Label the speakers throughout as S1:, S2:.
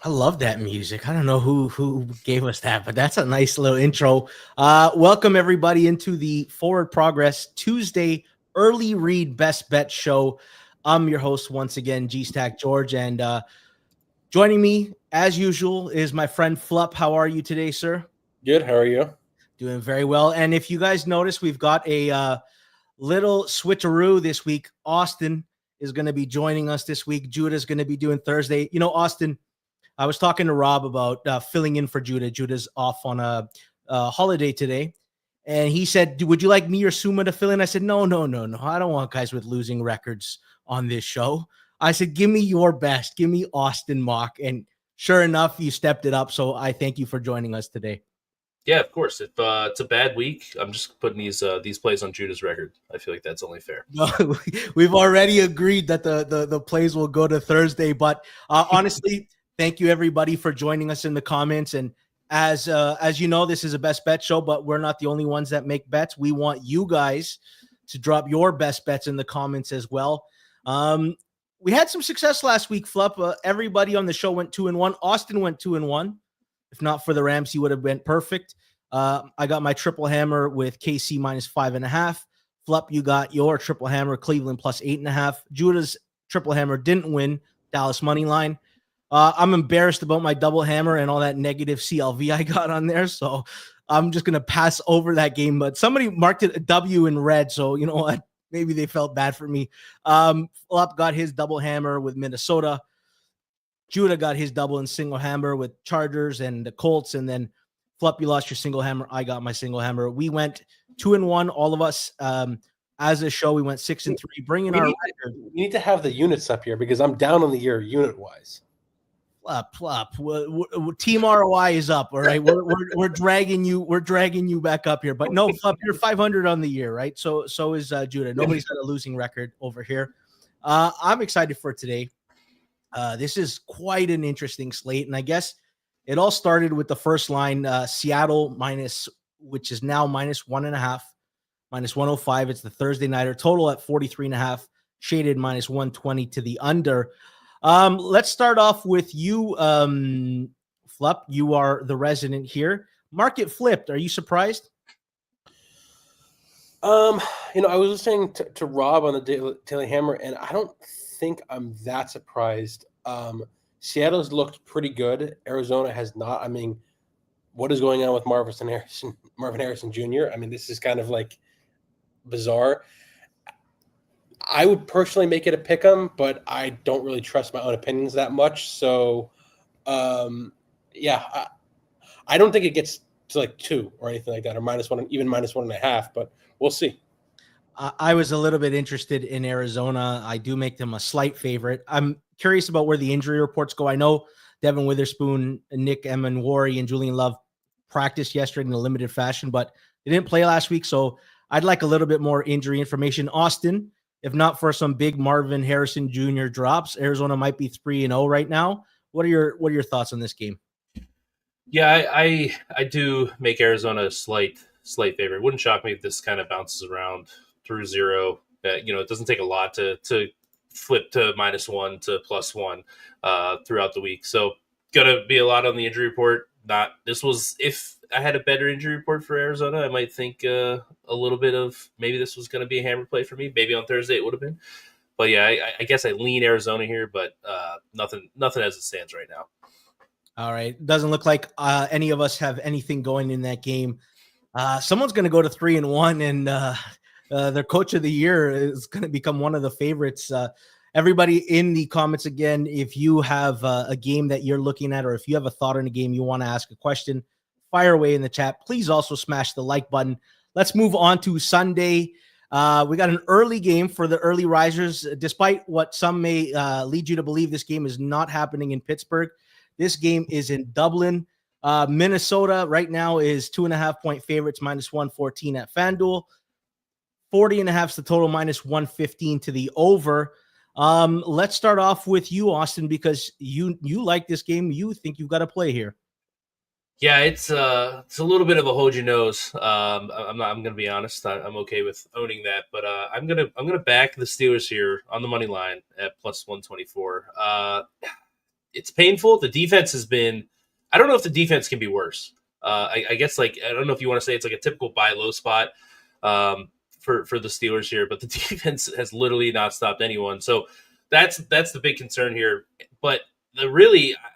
S1: I love that music. I don't know who gave us that, but that's a nice little intro. Welcome everybody into the Forward Progress Tuesday early read best bet show. I'm your host once again, G Stack George, and joining me as usual is my friend Flup. How are you today, sir?
S2: Good. How are you?
S1: Doing very well. And if you guys notice, we've got a little switcheroo this week. Austin is going to be joining us this week. Judah's going to be doing Thursday. You know, Austin, I was talking to Rob about filling in for Judah. Judah's off on a holiday today. And he said, would you like me or Suma to fill in? I said, no. I don't want guys with losing records on this show. I said, give me your best. Give me Austin Mock. And sure enough, you stepped it up. So I thank you for joining us today.
S3: Yeah, of course. If it's a bad week, I'm just putting these plays on Judah's record. I feel like that's only fair.
S1: No, we've already agreed that the plays will go to Thursday. But honestly, thank you everybody for joining us in the comments. And as you know, this is a best bet show, but we're not the only ones that make bets. We want you guys to drop your best bets in the comments as well. We had some success last week, Flup. Everybody on the show went 2-1. Austin went 2-1. If not for the Rams, he would have been perfect. I got my triple hammer with KC minus 5.5. Flup, you got your triple hammer, Cleveland plus 8.5. Judah's triple hammer didn't win, Dallas money line. I'm embarrassed about my double hammer and all that negative CLV I got on there, so I'm just going to pass over that game. But somebody marked it a W in red, so you know what? Maybe they felt bad for me. Flup got his double hammer with Minnesota. Judah got his double and single hammer with Chargers and the Colts. And then Flup, you lost your single hammer. I got my single hammer. We went 2-1, all of us. As a show, we went 6-3, bringing our record.
S2: We need to have the units up here because I'm down on the year unit-wise.
S1: Flup. Team ROI is up. All right. We're dragging you. We're dragging you back up here. But no, Flup, you're 500 on the year, right? So is Judah. Nobody's got a losing record over here. I'm excited for today. This is quite an interesting slate, and I guess it all started with the first line, Seattle which is now minus 1.5, minus 105. It's the Thursday nighter, total at 43.5, shaded minus 120 to the under. Let's start off with you, Flup. You are the resident here. Market flipped. Are you surprised?
S2: I was listening to Rob on the Daily Hammer, and I don't think I'm that surprised. Seattle's looked pretty good. Arizona has not. I mean, what is going on with Marvin Harrison Jr.? I mean, this is kind of like bizarre. I would personally make it a pick 'em, but I don't really trust my own opinions that much. So, I don't think it gets to like 2 or anything like that, or -1, even -1.5. But we'll see.
S1: I was a little bit interested in Arizona. I do make them a slight favorite. I'm curious about where the injury reports go. I know Devin Witherspoon, Nick Emanwari, and Julian Love practiced yesterday in a limited fashion, but they didn't play last week. So I'd like a little bit more injury information. Austin, if not for some big Marvin Harrison Jr. drops, Arizona might be 3-0 right now. What are your thoughts on this game?
S3: Yeah, I do make Arizona a slight favorite. It wouldn't shock me if this kind of bounces around through 0. It doesn't take a lot to flip to -1 to +1 throughout the week. So gonna be a lot on the injury report. If I had a better injury report for Arizona, I might think a little bit of maybe this was going to be a hammer play for me. Maybe on Thursday it would have been. But yeah, I guess I lean Arizona here, but nothing as it stands right now.
S1: All right. Doesn't look like any of us have anything going in that game. Someone's going to go to 3-1, and their coach of the year is going to become one of the favorites. Everybody in the comments, again, if you have a game that you're looking at, or if you have a thought on a game you want to ask a question, fire away in the chat. Please also smash the like button. Let's move on to Sunday. We got an early game for the early risers. Despite what some may lead you to believe, this game is not happening in Pittsburgh. This game is in Dublin. Minnesota right now is 2.5-point favorites, minus 114 at FanDuel. 40.5 is the total, minus 115 to the over. Let's start off with you, Austin, because you like this game. You think you've got to play here.
S3: Yeah, it's a little bit of a hold your nose. I'm going to be honest. I'm okay with owning that, but I'm gonna back the Steelers here on the money line at plus 124. it's painful. The defense has been. I don't know if the defense can be worse. I guess I don't know if you want to say it's like a typical buy low spot for the Steelers here, but the defense has literally not stopped anyone. So that's the big concern here. But I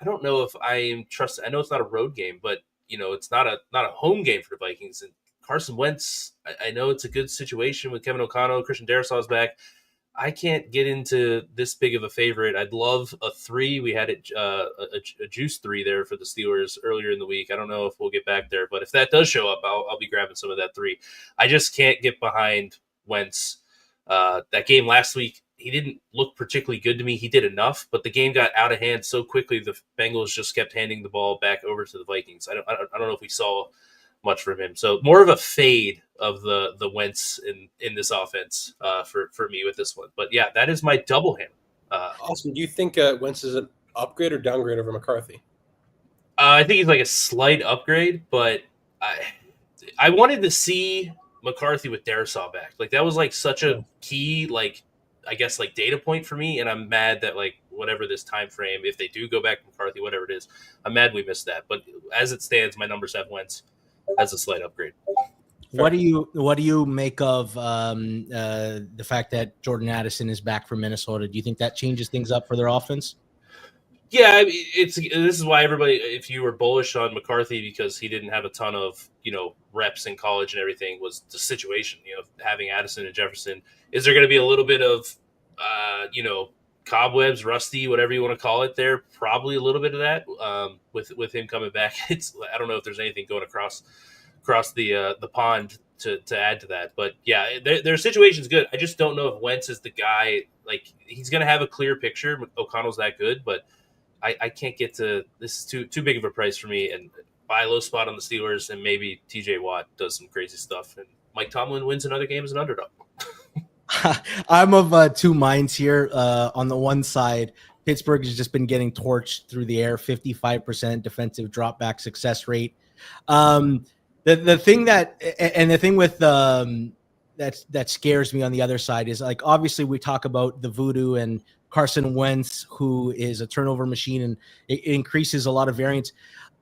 S3: don't know if I am trusted. I know it's not a road game, but it's not a home game for the Vikings. And Carson Wentz, I know it's a good situation with Kevin O'Connell, Christian Darrisaw's back. I can't get into this big of a favorite. I'd love a 3. We had it a juice 3 there for the Steelers earlier in the week. I don't know if we'll get back there, but if that does show up, I'll be grabbing some of that 3. I just can't get behind Wentz. That game last week, he didn't look particularly good to me. He did enough, but the game got out of hand so quickly. The Bengals just kept handing the ball back over to the Vikings. I don't know if we saw much from him. So more of a fade of the Wentz in this offense for me with this one. But yeah, that is my double him.
S2: Austin, do you think Wentz is an upgrade or downgrade over McCarthy?
S3: I think he's like a slight upgrade, but I wanted to see McCarthy with Darrisaw back. Like that was like such a key, like I guess like data point for me, and I'm mad that like whatever this time frame, if they do go back to McCarthy, whatever it is, I'm mad we missed that. But as it stands, my numbers have Wentz as a slight upgrade.
S1: What do you make of the fact that Jordan Addison is back from Minnesota? Do you think that changes things up for their offense?
S3: Yeah, I mean, this is why everybody, if you were bullish on McCarthy because he didn't have a ton of reps in college and everything, was the situation. Having Addison and Jefferson, is there going to be a little bit of cobwebs, rusty, whatever you want to call it? There probably a little bit of that with him coming back. I don't know if there's anything going across the pond to add to that, but yeah, their situation's good. I just don't know if Wentz is the guy. Like he's going to have a clear picture. O'Connell's that good, but I can't get to this. Is too big of a price for me, and buy a low spot on the Steelers, and maybe TJ Watt does some crazy stuff, and Mike Tomlin wins another game as an underdog.
S1: I'm of two minds here. On the one side, Pittsburgh has just been getting torched through the air, 55% defensive drop back success rate. The thing with that scares me on the other side is like obviously we talk about the voodoo and Carson Wentz, who is a turnover machine, and it increases a lot of variance.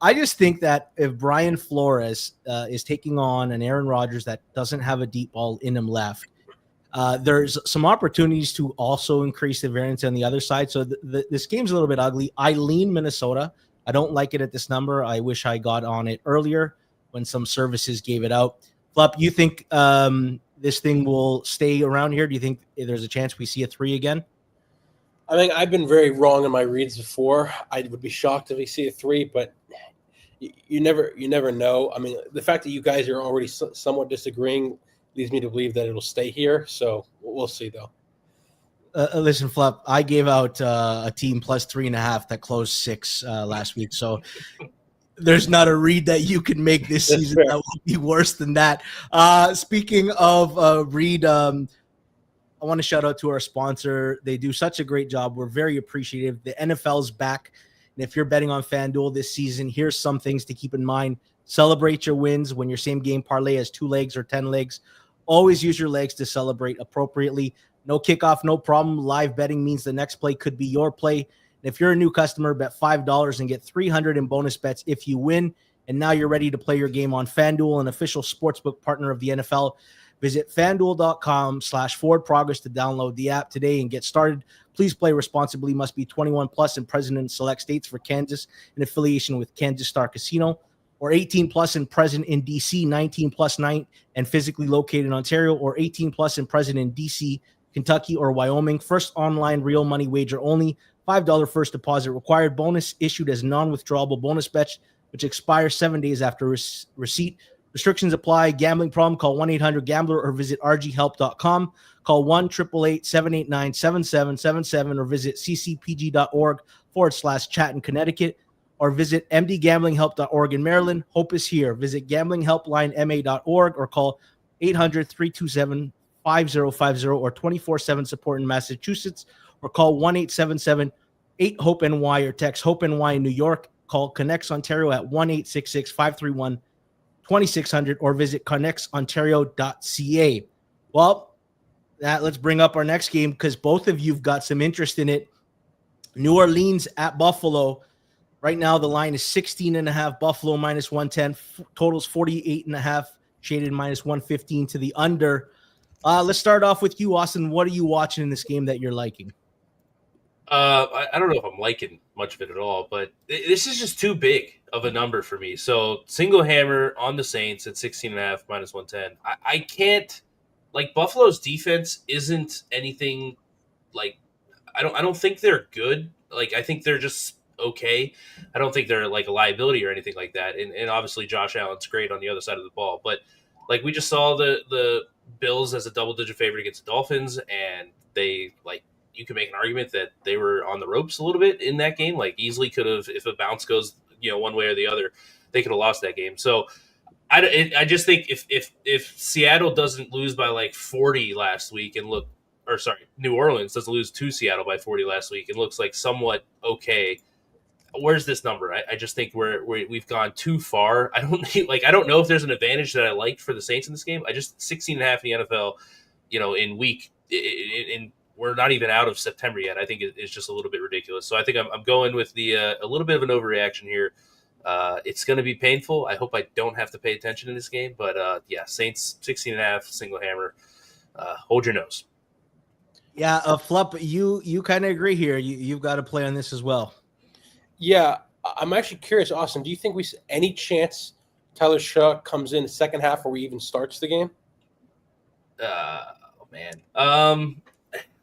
S1: I just think that if Brian Flores is taking on an Aaron Rodgers that doesn't have a deep ball in him left, there's some opportunities to also increase the variance on the other side. So this game's a little bit ugly. I lean Minnesota. I don't like it at this number. I wish I got on it earlier when some services gave it out. Flup, you think this thing will stay around here? Do you think there's a chance we see a 3 again?
S2: I mean, I've been very wrong in my reads before. I would be shocked if we see a 3, but you never know. I mean, the fact that you guys are already somewhat disagreeing leads me to believe that it'll stay here. So we'll see, though.
S1: Listen, Flup, I gave out a team plus 3.5 that closed 6 last week. So there's not a read that you can make this season that will be worse than that. Speaking of read, I want to shout out to our sponsor. They do such a great job. We're very appreciative. The NFL's back. And if you're betting on FanDuel this season, here's some things to keep in mind. Celebrate your wins when your same game parlay has 2 legs or 10 legs. Always use your legs to celebrate appropriately. No kickoff, no problem. Live betting means the next play could be your play. And if you're a new customer, bet $5 and get $300 in bonus bets if you win. And now you're ready to play your game on FanDuel, an official sportsbook partner of the NFL. Visit FanDuel.com/ForwardProgress to download the app today and get started. Please play responsibly. Must be 21 plus and present in select states for Kansas in affiliation with Kansas Star Casino, or 18 plus and present in DC, 19 plus 9 and physically located in Ontario, or 18 plus and present in DC, Kentucky, or Wyoming. First online real money wager only. $5 first deposit required. Bonus issued as non-withdrawable bonus bets, which expires 7 days after receipt. Restrictions apply. Gambling problem? Call 1-800-GAMBLER or visit rghelp.com. Call 1-888-789-7777 or visit ccpg.org/chat in Connecticut, or visit mdgamblinghelp.org in Maryland. Hope is here. Visit gamblinghelplinema.org or call 800-327-5050 or 24/7 support in Massachusetts, or call 1-877-8-HOPE-NY or text HOPE-NY in New York. Call Connects Ontario at 1-866-531-2600 or visit connectsontario.ca. Well, let's bring up our next game because both of you've got some interest in it. New Orleans at Buffalo. Right now, the line is 16.5. Buffalo minus 110. Totals 48.5. Shaded minus 115 to the under. Let's start off with you, Austin. What are you watching in this game that you're liking?
S3: I don't know if I'm liking much of it at all, but this is just too big of a number for me. So single hammer on the Saints at 16.5 minus 110. I can't, like, Buffalo's defense isn't anything like, I don't think they're good. Like, I think they're just okay. I don't think they're like a liability or anything like that. And obviously Josh Allen's great on the other side of the ball, but like we just saw the Bills as a double-digit favorite against the Dolphins, and they, like, you can make an argument that they were on the ropes a little bit in that game. Like, easily could have, if a bounce goes, one way or the other, they could have lost that game. So I just think if Seattle doesn't lose by like 40 last week New Orleans doesn't lose to Seattle by 40 last week and looks like somewhat okay, where's this number? I just think we've gone too far. I don't know if there's an advantage that I liked for the Saints in this game. I just 16.5 in the NFL, in week in we're not even out of September yet. I think it's just a little bit ridiculous. So I think I'm going with the a little bit of an overreaction here. It's going to be painful. I hope I don't have to pay attention in this game. But, Saints 16.5, single hammer. Hold your nose.
S1: Yeah, Flup, you kind of agree here. You've got to play on this as well.
S2: Yeah, I'm actually curious, Austin. Do you think any chance Tyler Shaw comes in the second half or he even starts the game?
S3: Oh man.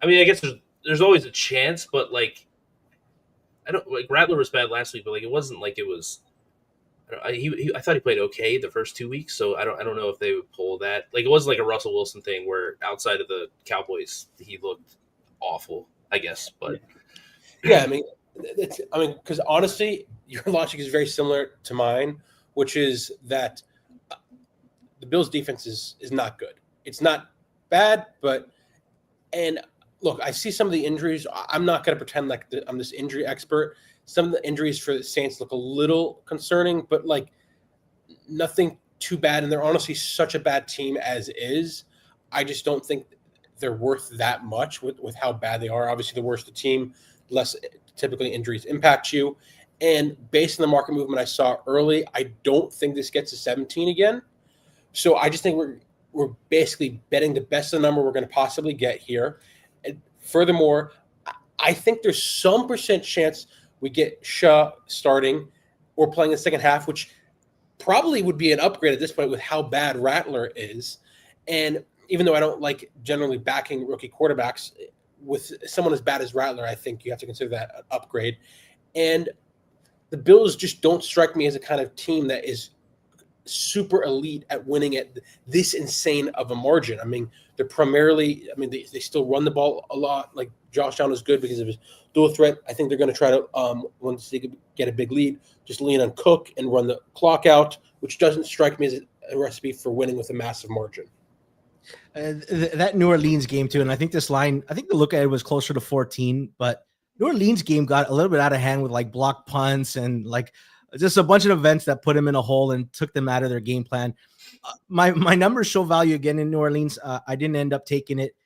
S3: I mean, I guess there's always a chance, but like, Rattler was bad last week, but like it wasn't like it was. I thought he played okay the first 2 weeks, so I don't know if they would pull that. Like, it wasn't like a Russell Wilson thing where outside of the Cowboys he looked awful, I guess. But
S2: yeah, I mean, because honestly, your logic is very similar to mine, which is that the Bills' defense is not good. It's not bad, and look, I see some of the injuries. I'm not going to pretend like I'm this injury expert. Some of the injuries for the Saints look a little concerning, but like nothing too bad. And they're honestly such a bad team as is. I just don't think they're worth that much with how bad they are. Obviously, the worse the team, less typically injuries impact you. And based on the market movement I saw early, I don't think this gets to 17 again. So I just think we're basically betting the best of the number we're going to possibly get here. And furthermore, I think there's some percent chance we get Shaw starting or playing the second half, which probably would be an upgrade at this point with how bad Rattler is. And even though I don't like generally backing rookie quarterbacks, with someone as bad as Rattler, I think you have to consider that an upgrade. And the Bills just don't strike me as a kind of team that is super elite at winning at this insane of a margin. I mean, they're primarily, they still run the ball a lot. Like, Josh Allen is good because of his dual threat. I think they're going to try to, once they get a big lead, just lean on Cook and run the clock out, which doesn't strike me as a recipe for winning with a massive margin.
S1: That New Orleans game too, and I think this line, I think the look at it was closer to 14, but New Orleans game got a little bit out of hand with like block punts and like just a bunch of events that put them in a hole and took them out of their game plan. My numbers show value again in New Orleans. I didn't end up taking it.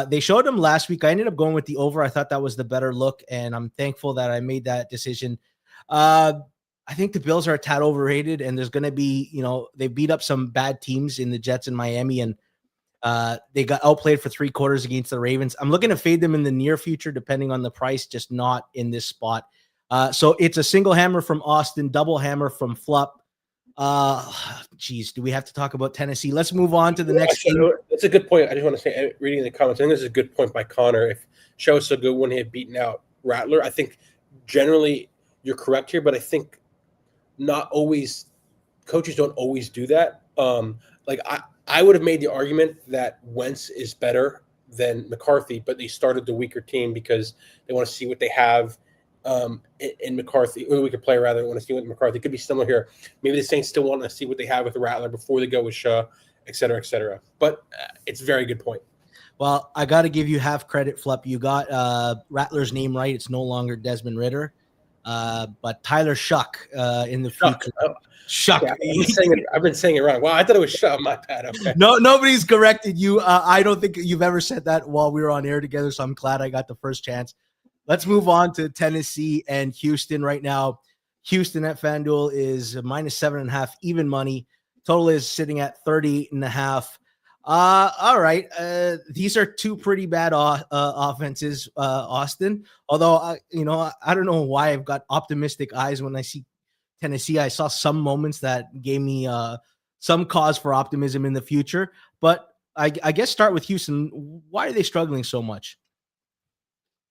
S1: They showed them last week. I ended up going with the over. I thought that was the better look, and I'm thankful that I made that decision. I think the Bills are a tad overrated, and there's going to be, they beat up some bad teams in the Jets and Miami, and they got outplayed for 3 quarters against the Ravens. I'm looking to fade them in the near future, depending on the price, just not in this spot. So it's a single hammer from Austin, double hammer from Flup. Do we have to talk about Tennessee? Let's move on to the next game.
S2: That's a good point. I just want to say, reading the comments, I think this is a good point by Connor. If Shaw was so good when he had beaten out Rattler, I think generally you're correct here, but I think not always, coaches don't always do that. I would have made the argument that Wentz is better than McCarthy, but they started the weaker team because they want to see what they have in McCarthy, or we could play rather want to see what McCarthy. It could be similar here. Maybe the Saints still want to see what they have with Rattler before they go with Shaw, et cetera, et cetera. But it's a very good point.
S1: Well, I got to give you half credit, Flup. You got Rattler's name right. It's no longer Desmond Ridder, but Tyler Shuck in the future. Shuck.
S2: Yeah, I've been saying it wrong. Wow, I thought it was Shuck. My bad. Okay.
S1: No, nobody's corrected you. I don't think you've ever said that while we were on air together, so I'm glad I got the first chance. Let's move on to Tennessee and Houston right now. Houston at FanDuel is -7.5 even money. Total is sitting at 30.5. All right. These are two pretty bad offenses, Austin. Although, I don't know why I've got optimistic eyes when I see Tennessee. I saw some moments that gave me some cause for optimism in the future. But I guess start with Houston. Why are they struggling so much?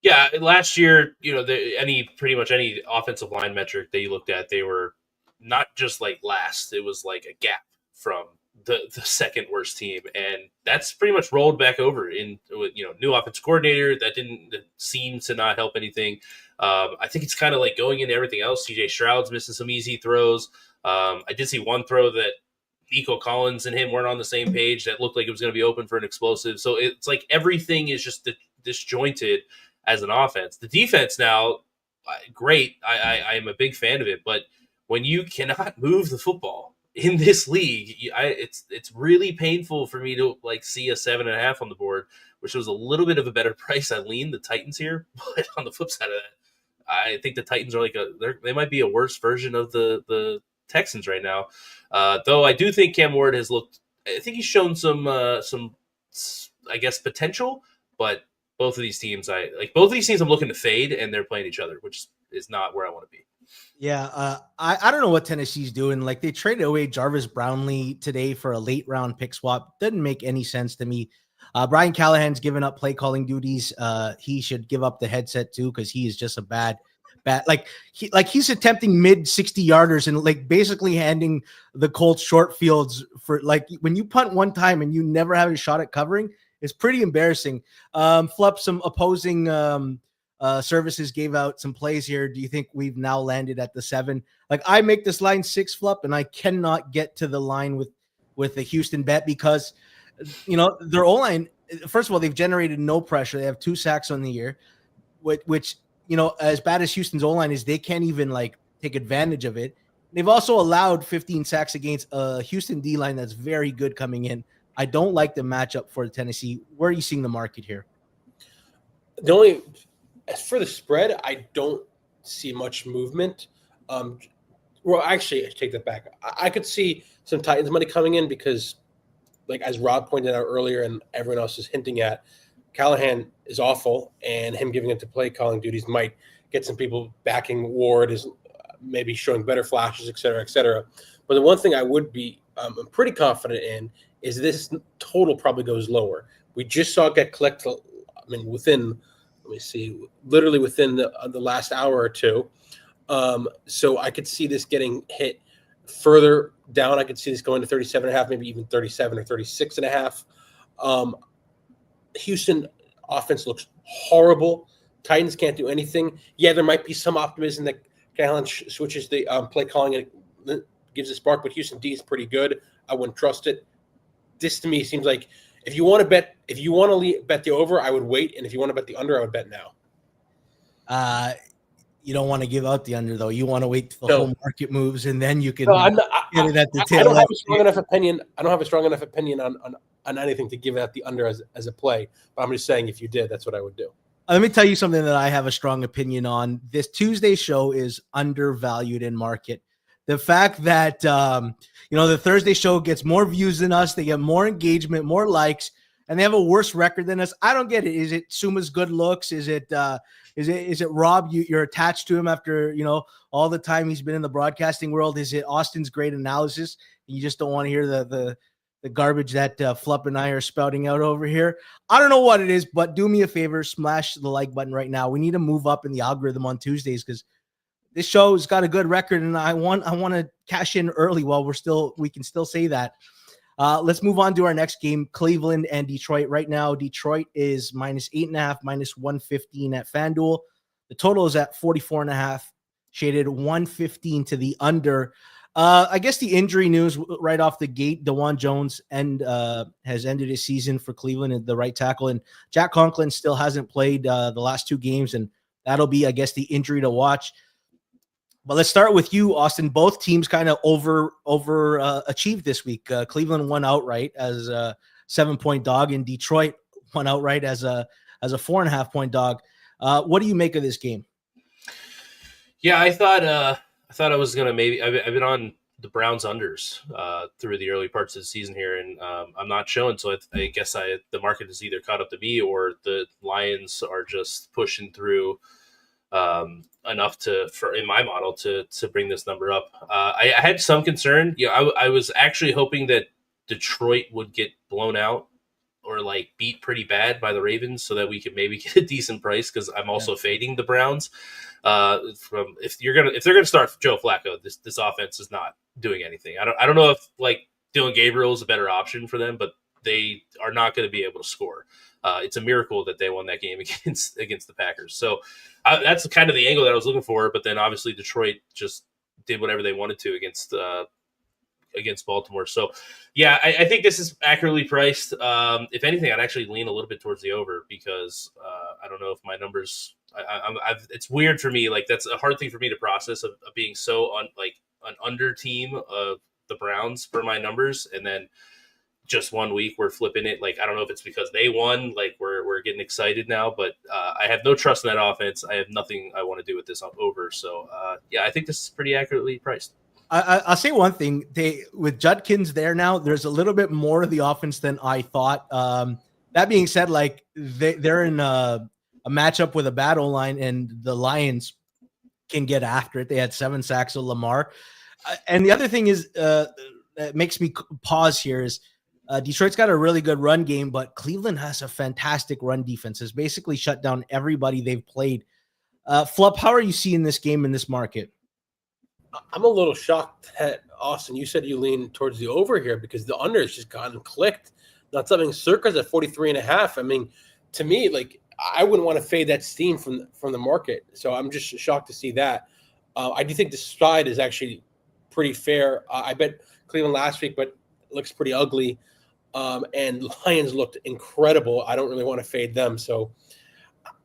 S3: Yeah, last year, pretty much any offensive line metric that you looked at, they were not just like last. It was like a gap from the second worst team, and that's pretty much rolled back over in new offensive coordinator. That seem to not help anything. I think it's kind of like going into everything else. CJ Stroud's missing some easy throws. I did see one throw that Nico Collins and him weren't on the same page. That looked like it was going to be open for an explosive. So it's like everything is just disjointed as an offense. The defense now, great. I am a big fan of it, but when you cannot move the football in this league, it's really painful for me to like see a 7.5 on the board, which was a little bit of a better price. I lean the Titans here, but on the flip side of that, I think the Titans are they might be a worse version of the Texans right now. Though I do think Cam Ward has looked. I think he's shown some I guess potential, but both of these teams I'm looking to fade, and they're playing each other, which is not where I want to be.
S1: Yeah, I don't know what Tennessee's doing. Like, they traded away Jarvis Brownlee today for a late round pick swap. Doesn't make any sense to me. Brian Callahan's given up play calling duties. He should give up the headset too, because he is just a bad. He's attempting mid 60 yarders and like basically handing the Colts short fields for like when you punt one time and you never have a shot at covering. It's pretty embarrassing. Flup, some opposing services gave out some plays here. Do you think we've now landed at the 7? Like, I make this line 6, Flup, and I cannot get to the line with the Houston bet because, their O-line, first of all, they've generated no pressure. They have 2 sacks on the year, which as bad as Houston's O-line is, they can't even like take advantage of it. They've also allowed 15 sacks against a Houston D-line that's very good coming in. I don't like the matchup for Tennessee. Where are you seeing the market here?
S2: As for the spread, I don't see much movement. Well, actually, I take that back. I could see some Titans money coming in because, like as Rob pointed out earlier and everyone else is hinting at, Callahan is awful, and him giving it to play calling duties might get some people backing Ward, is maybe showing better flashes, et cetera, et cetera. But the one thing I would be I'm pretty confident in is this total probably goes lower. We just saw it get collected, literally within the last hour or two. So I could see this getting hit further down. I could see this going to 37.5, maybe even 37 or 36.5. Houston offense looks horrible. Titans can't do anything. Yeah, there might be some optimism that Callahan switches the play calling and gives a spark, but Houston D is pretty good. I wouldn't trust it. This to me seems like if you want to bet the over, I would wait, and if you want to bet the under, I would bet now.
S1: You don't want to give out the under though. You want to wait till the whole market moves, and then you can.
S2: I don't have a strong enough opinion. I don't have a strong enough opinion on anything to give out the under as a play. But I'm just saying, if you did, that's what I would do.
S1: Let me tell you something that I have a strong opinion on. This Tuesday show is undervalued in market. The fact that the Thursday show gets more views than us, they get more engagement, more likes, and they have a worse record than us. I don't get it. Is it Suma's good looks? Is it Rob? You're attached to him after all the time he's been in the broadcasting world. Is it Austin's great analysis? You just don't want to hear the garbage that Flup and I are spouting out over here. I don't know what it is, but do me a favor, smash the like button right now. We need to move up in the algorithm on Tuesdays because this show's got a good record, and I want to cash in early while we can still say that. Let's move on to our next game, Cleveland and Detroit. Right now, Detroit is -8.5, -115 at FanDuel. The total is at 44.5, shaded 115 to the under. I guess the injury news right off the gate, DeJuan Jones has ended his season for Cleveland at the right tackle, and Jack Conklin still hasn't played the last 2 games, and that'll be, I guess, the injury to watch. But let's start with you, Austin. Both teams kind of achieved this week. Cleveland won outright as a 7-point dog, and Detroit won outright as a 4.5-point dog. What do you make of this game?
S3: Yeah, I thought I was gonna maybe. I've been on the Browns unders through the early parts of the season here, and I'm not showing. So I guess the market has either caught up to me, or the Lions are just pushing through enough in my model to bring this number up. I had some concern. I was actually hoping that Detroit would get blown out or like beat pretty bad by the Ravens, so that we could maybe get a decent price, because I'm also fading the Browns. If they're gonna start Joe Flacco, this offense is not doing anything. I don't know if like Dylan Gabriel is a better option for them, but they are not going to be able to score. It's a miracle that they won that game against the Packers. So that's kind of the angle that I was looking for. But then obviously Detroit just did whatever they wanted to against Baltimore. So yeah, I think this is accurately priced. If anything, I'd actually lean a little bit towards the over, because I don't know if my numbers. It's weird for me. Like, that's a hard thing for me to process of being so on like an under team of the Browns for my numbers, and then just 1 week we're flipping it. Like, I don't know if it's because they won, like we're getting excited now, but I have no trust in that offense. I have nothing I want to do with this over. So yeah, I think this is pretty accurately priced.
S1: I'll say one thing. With Judkins there now, there's a little bit more of the offense than I thought. That being said, like they're in a matchup with a bad O-line, and the Lions can get after it. They had 7 sacks of Lamar. And the other thing is that makes me pause here is Detroit's got a really good run game, but Cleveland has a fantastic run defense. It's basically shut down everybody they've played. Flup, how are you seeing this game in this market?
S2: I'm a little shocked that, Austin, you said you lean towards the over here, because the under has just gotten clicked. Not something Circa's at 43.5. I mean, to me, like, I wouldn't want to fade that steam from the market. So I'm just shocked to see that. I do think the side is actually pretty fair. I bet Cleveland last week, but it looks pretty ugly. And Lions looked incredible. I don't really want to fade them. So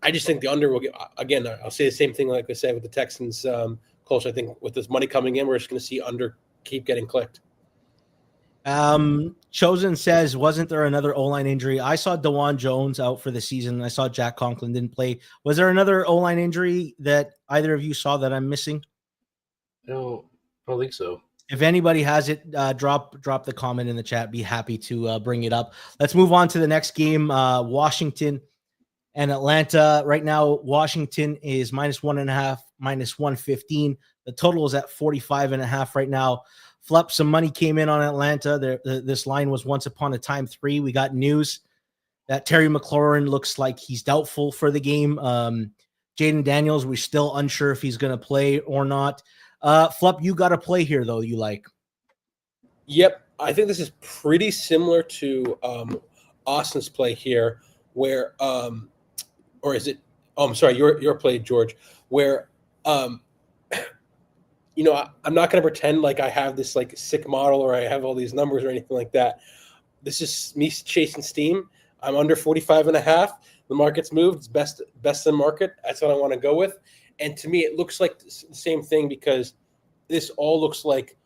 S2: I just think the under will get, again, I'll say the same thing like I said with the Texans. Close. I think with this money coming in, we're just going to see under keep getting clicked.
S1: Chosen says, wasn't there another O-line injury? I saw DeJuan Jones out for the season. I saw Jack Conklin didn't play. Was there another O-line injury that either of you saw that I'm missing?
S3: No, I don't think so.
S1: If anybody has it, drop the comment in the chat. Be happy to bring it up. Let's move on to the next game. Washington and Atlanta. Right now, Washington is -1.5, -115. The total is at 45.5 right now. Flip, some money came in on Atlanta. This line was once upon a time 3. We got news that Terry McLaurin looks like he's doubtful for the game. Jaden Daniels, we're still unsure if he's going to play or not. Flip, you got to play here, though, you like.
S2: Yep. I think this is pretty similar to Austin's play here, where or is it? Oh, I'm sorry, your play, George, where you know, I'm not going to pretend like I have this like sick model or I have all these numbers or anything like that. This is me chasing steam. I'm under 45.5. The market's moved. It's best in market. That's what I want to go with. And to me, it looks like the same thing, because this all looks like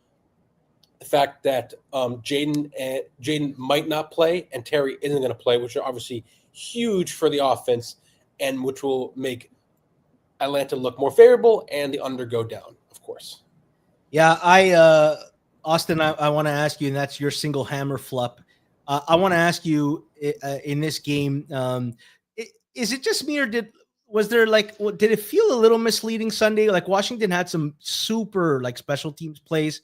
S2: the fact that Jaden might not play and Terry isn't going to play, which are obviously huge for the offense, and which will make Atlanta look more favorable and the under go down, of course.
S1: Yeah, Austin, I want to ask you, and that's your single hammer Flup. I want to ask you in this game, is it just me, or did it feel a little misleading Sunday? Like, Washington had some super like special teams plays,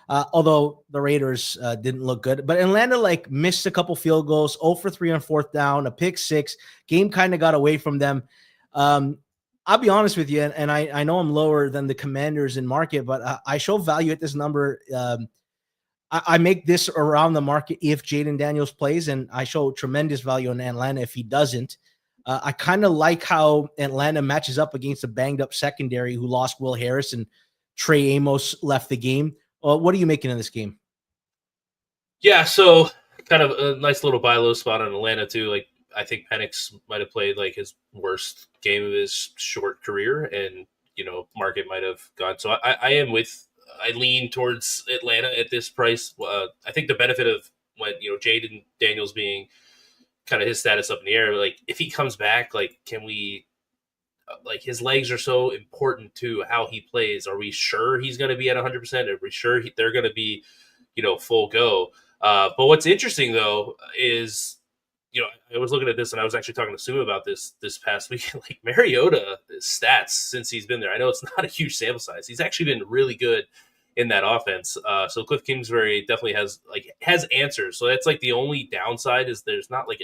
S1: although the Raiders didn't look good. But Atlanta like missed a couple field goals, 0 for 3 on 4th down, a pick 6. Game kind of got away from them. I'll be honest with you, and I know I'm lower than the Commanders in market, but I show value at this number. I make this around the market if Jaden Daniels plays, and I show tremendous value in Atlanta if he doesn't. I kind of like how Atlanta matches up against a banged-up secondary who lost Will Harris, and Trey Amos left the game. What are you making of this game?
S3: Yeah, so kind of a nice little buy low spot on Atlanta too. Like, I think Penix might have played like his worst game of his short career, and market might have gone. So I lean towards Atlanta at this price. I think the benefit of when Jaden Daniels being kind of his status up in the air, like if he comes back, like can we like his legs are so important to how he plays. Are we sure he's going to be at 100%? Are we sure they're going to be, full go? But what's interesting though is, I was looking at this and I was actually talking to Sue about this past week. Like Mariota stats since he's been there. I know it's not a huge sample size. He's actually been really good in that offense. So Cliff Kingsbury definitely has answers. So that's like the only downside is there's not like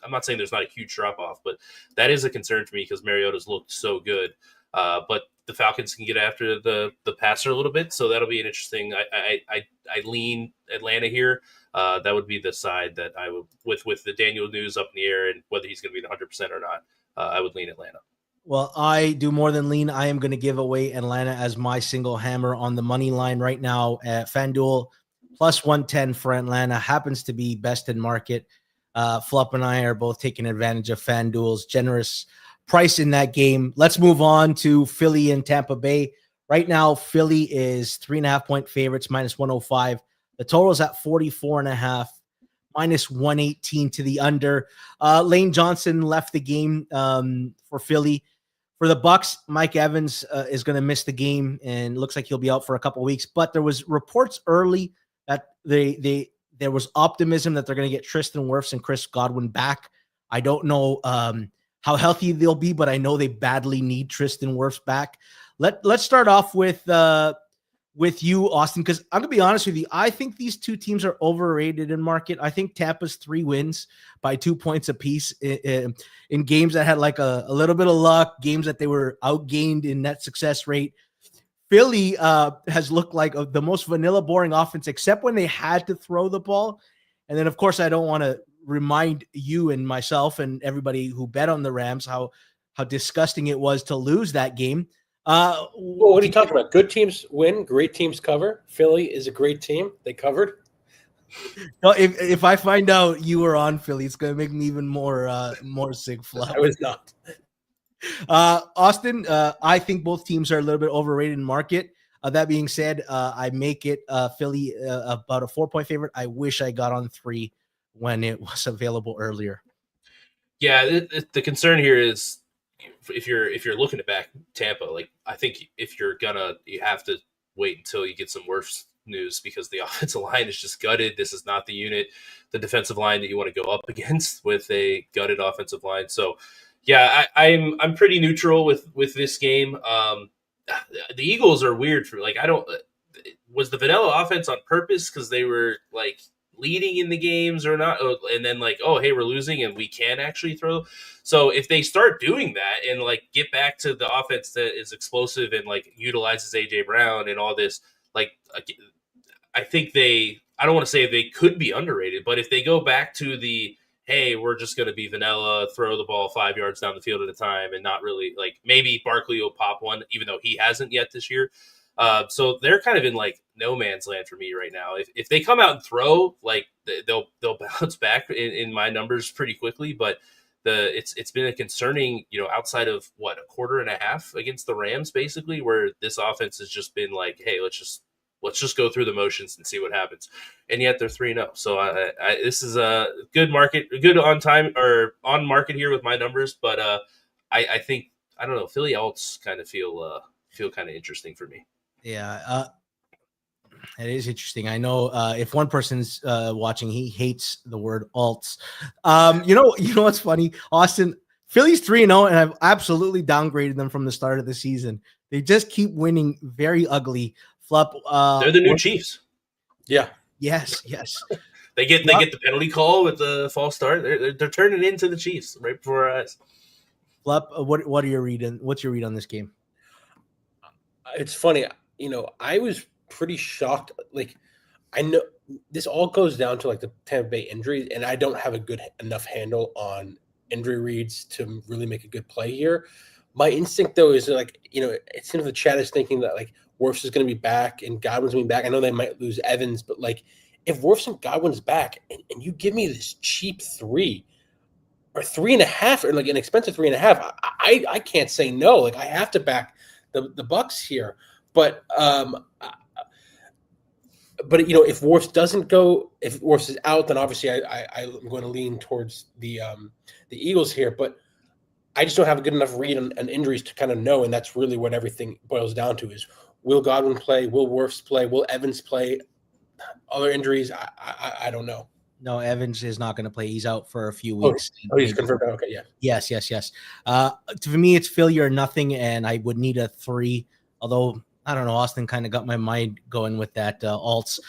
S3: I'm not saying there's not a huge drop off, but that is a concern for me because Mariota's looked so good. But the Falcons can get after the passer a little bit, so that'll be an interesting. I lean Atlanta here. That would be the side that I would with the Daniel news up in the air and whether he's going to be 100% or not. I would lean Atlanta.
S1: Well, I do more than lean. I am going to give away Atlanta as my single hammer on the money line right now at FanDuel. Plus 110 for Atlanta happens to be best in market. Flup and I are both taking advantage of FanDuel's generous price in that game. Let's move on to Philly and Tampa Bay. Right now, Philly is 3.5-point favorites, minus 105. The total is at 44.5, minus 118 to the under. Lane Johnson left the game for Philly. For the Bucks, Mike Evans is going to miss the game and looks like he'll be out for a couple of weeks. But there was reports early that there was optimism that they're going to get Tristan Wirfs and Chris Godwin back. I don't know how healthy they'll be, but I know they badly need Tristan Wirfs back. Let's start off with you, Austin, because I'm going to be honest with you. I think these two teams are overrated in market. I think Tampa's 3 wins by 2 points apiece in games that had like a little bit of luck, games that they were outgained in net success rate. Philly has looked like the most vanilla, boring offense, except when they had to throw the ball. And then, of course, I don't want to remind you and myself and everybody who bet on the Rams how disgusting it was to lose that game.
S2: Well, what are you talking about? Good teams win, great teams cover. Philly is a great team. They covered.
S1: No, if I find out you were on Philly, it's going to make me even more sick. Flop.
S2: I was not.
S1: Austin, I think both teams are a little bit overrated in market. That being said, I make it Philly about a 4-point favorite. I wish I got on 3 when it was available earlier.
S3: Yeah, the concern here is if you're looking to back Tampa, like I think if you have to wait until you get some worse news because the offensive line is just gutted. This is not the unit, the defensive line that you want to go up against with a gutted offensive line. So yeah, I'm pretty neutral with this game. The Eagles are weird for was the vanilla offense on purpose because they were like leading in the games or not, and then like, oh hey, we're losing and we can actually throw. So if they start doing that and like get back to the offense that is explosive and like utilizes AJ Brown and all this, like I think I don't want to say they could be underrated, but if they go back to the hey, we're just going to be vanilla, throw the ball 5 yards down the field at a time, and not really like maybe Barkley will pop one, even though he hasn't yet this year. So they're kind of in like no man's land for me right now. If they come out and throw, like they'll bounce back in my numbers pretty quickly. But it's been a concerning, outside of what, a quarter and a half against the Rams, basically, where this offense has just been like, hey, let's just go through the motions and see what happens. And yet they're 3-0. So this is a good market, good on time or on market here with my numbers. But I think, I don't know, Philly alts kind of feel kind of interesting for me.
S1: Yeah, it is interesting. I know if one person's watching, he hates the word alts. You know what's funny, Austin? Philly's 3-0, and I've absolutely downgraded them from the start of the season. They just keep winning very ugly. Flop.
S3: They're the new Chiefs.
S2: Yeah.
S1: Yes.
S3: They get the penalty call with the false start. They're turning into the Chiefs right before our eyes.
S1: Flop. What are you reading? What's your read on this game?
S2: It's funny. I was pretty shocked. Like, I know this all goes down to like the Tampa Bay injuries, and I don't have a good enough handle on injury reads to really make a good play here. My instinct, though, is like, it seems the chat is thinking that like Wirfs is going to be back and Godwin's going to be back. I know they might lose Evans, but like if Wirfs and Godwin's back and you give me this cheap 3 or 3.5 or like an expensive 3.5, I can't say no. Like I have to back the Bucks here. But if Wirfs doesn't go, if Wirfs is out, then obviously I'm going to lean towards the Eagles here. But I just don't have a good enough read on injuries to kind of know, and that's really what everything boils down to is, will Godwin play? Will Wirfs play? Will Evans play? Other injuries, I don't know.
S1: No, Evans is not going to play. He's out for a few weeks.
S2: He's confirmed. Okay, yeah.
S1: Yes. For me, it's failure or nothing, and I would need a 3. Although, I don't know, Austin kind of got my mind going with that alts.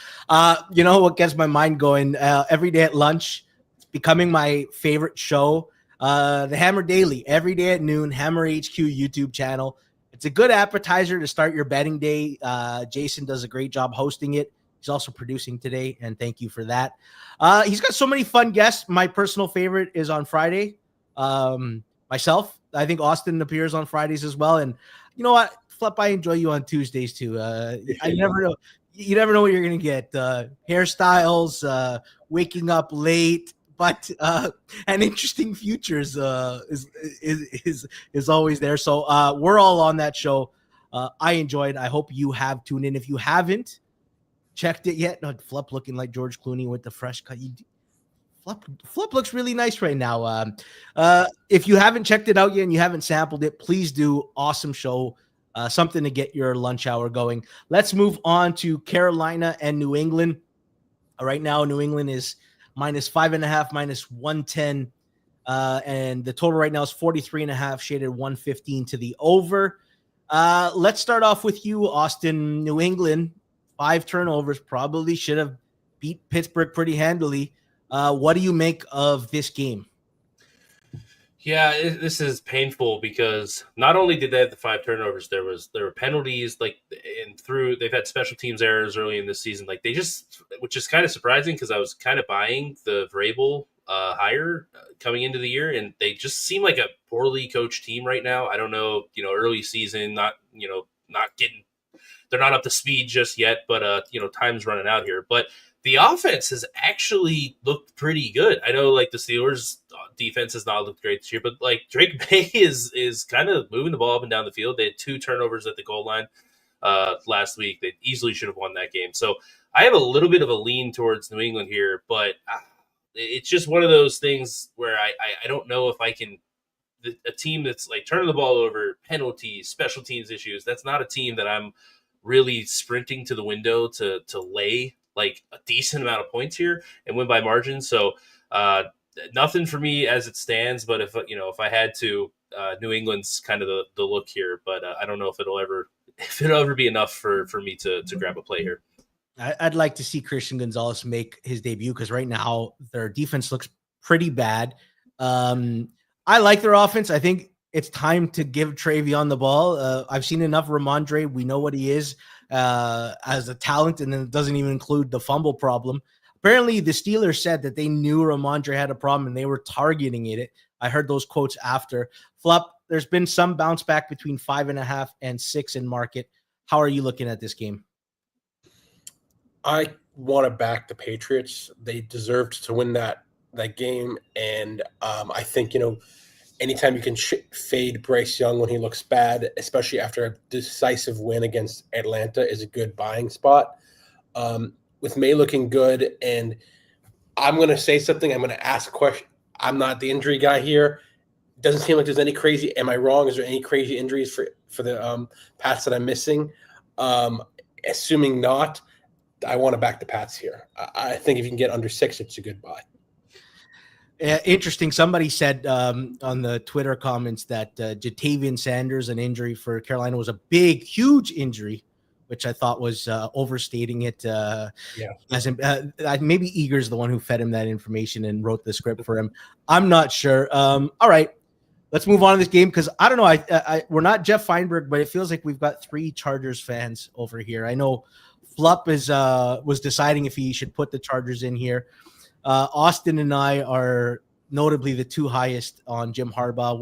S1: You know what gets my mind going? Every day at lunch, it's becoming my favorite show. The Hammer Daily, every day at noon, Hammer HQ YouTube channel. It's a good appetizer to start your betting day. Jason does a great job hosting it. He's also producing today, and thank you for that. He's got so many fun guests. My personal favorite is on Friday. Myself, I think Austin appears on Fridays as well. And you know what, Flip, I enjoy you on Tuesdays too. I never know. You never know what you're going to get. Hairstyles, waking up late, but and interesting futures is always there. So we're all on that show. I enjoyed. I hope you have tuned in. If you haven't checked it yet, no, Flip looking like George Clooney with the fresh cut. Flip looks really nice right now. If you haven't checked it out yet and you haven't sampled it, please do. Awesome show. Something to get your lunch hour going. Let's move on to Carolina and New England. Right now, New England is -5.5, -110. And the total right now is 43.5, shaded 115 to the over. Let's start off with you, Austin. New England, 5 turnovers, probably should have beat Pittsburgh pretty handily. What do you make of this game?
S3: Yeah, this is painful because not only did they have the 5 turnovers, there were penalties, they've had special teams errors early in this season. Like which is kind of surprising because I was kind of buying the Vrabel hire coming into the year, and they just seem like a poorly coached team right now. I don't know, early season, they're not up to speed just yet, but time's running out here. But the offense has actually looked pretty good. I know, the Steelers' defense has not looked great this year, but Drake May is kind of moving the ball up and down the field. They had 2 turnovers at the goal line last week. They easily should have won that game. So I have a little bit of a lean towards New England here, but it's just one of those things where I don't know if I can. A team that's turning the ball over, penalties, special teams issues. That's not a team that I'm really sprinting to the window to lay a decent amount of points here and win by margin. So nothing for me as it stands, but if I had to, New England's kind of the look here, but I don't know if it'll ever be enough for me to grab a play here.
S1: I'd like to see Christian Gonzalez make his debut because right now their defense looks pretty bad. I like their offense. I think it's time to give Travion the ball. I've seen enough Ramondre. We know what he is as a talent, and then it doesn't even include the fumble problem. Apparently, the Steelers said that they knew Ramondre had a problem, and they were targeting it. I heard those quotes after. Flop, there's been some bounce back between 5.5 and 6 in market. How are you looking at this game?
S2: I want to back the Patriots. They deserved to win that game, and I think anytime you can fade Bryce Young when he looks bad, especially after a decisive win against Atlanta, is a good buying spot. With May looking good, and I'm going to say something. I'm going to ask a question. I'm not the injury guy here. It doesn't seem like there's any crazy. Am I wrong? Is there any crazy injuries for the Pats that I'm missing? Assuming not, I want to back the Pats here. I think if you can get under 6, it's a good buy.
S1: Interesting. Somebody said on the Twitter comments that Jatavian Sanders, an injury for Carolina, was a big, huge injury, which I thought was overstating it. Maybe Eager's the one who fed him that information and wrote the script for him. I'm not sure. All right, let's move on to this game because I don't know. We're not Jeff Feinberg, but it feels like we've got 3 Chargers fans over here. I know Flup was deciding if he should put the Chargers in here. Austin and I are notably the 2 highest on Jim Harbaugh.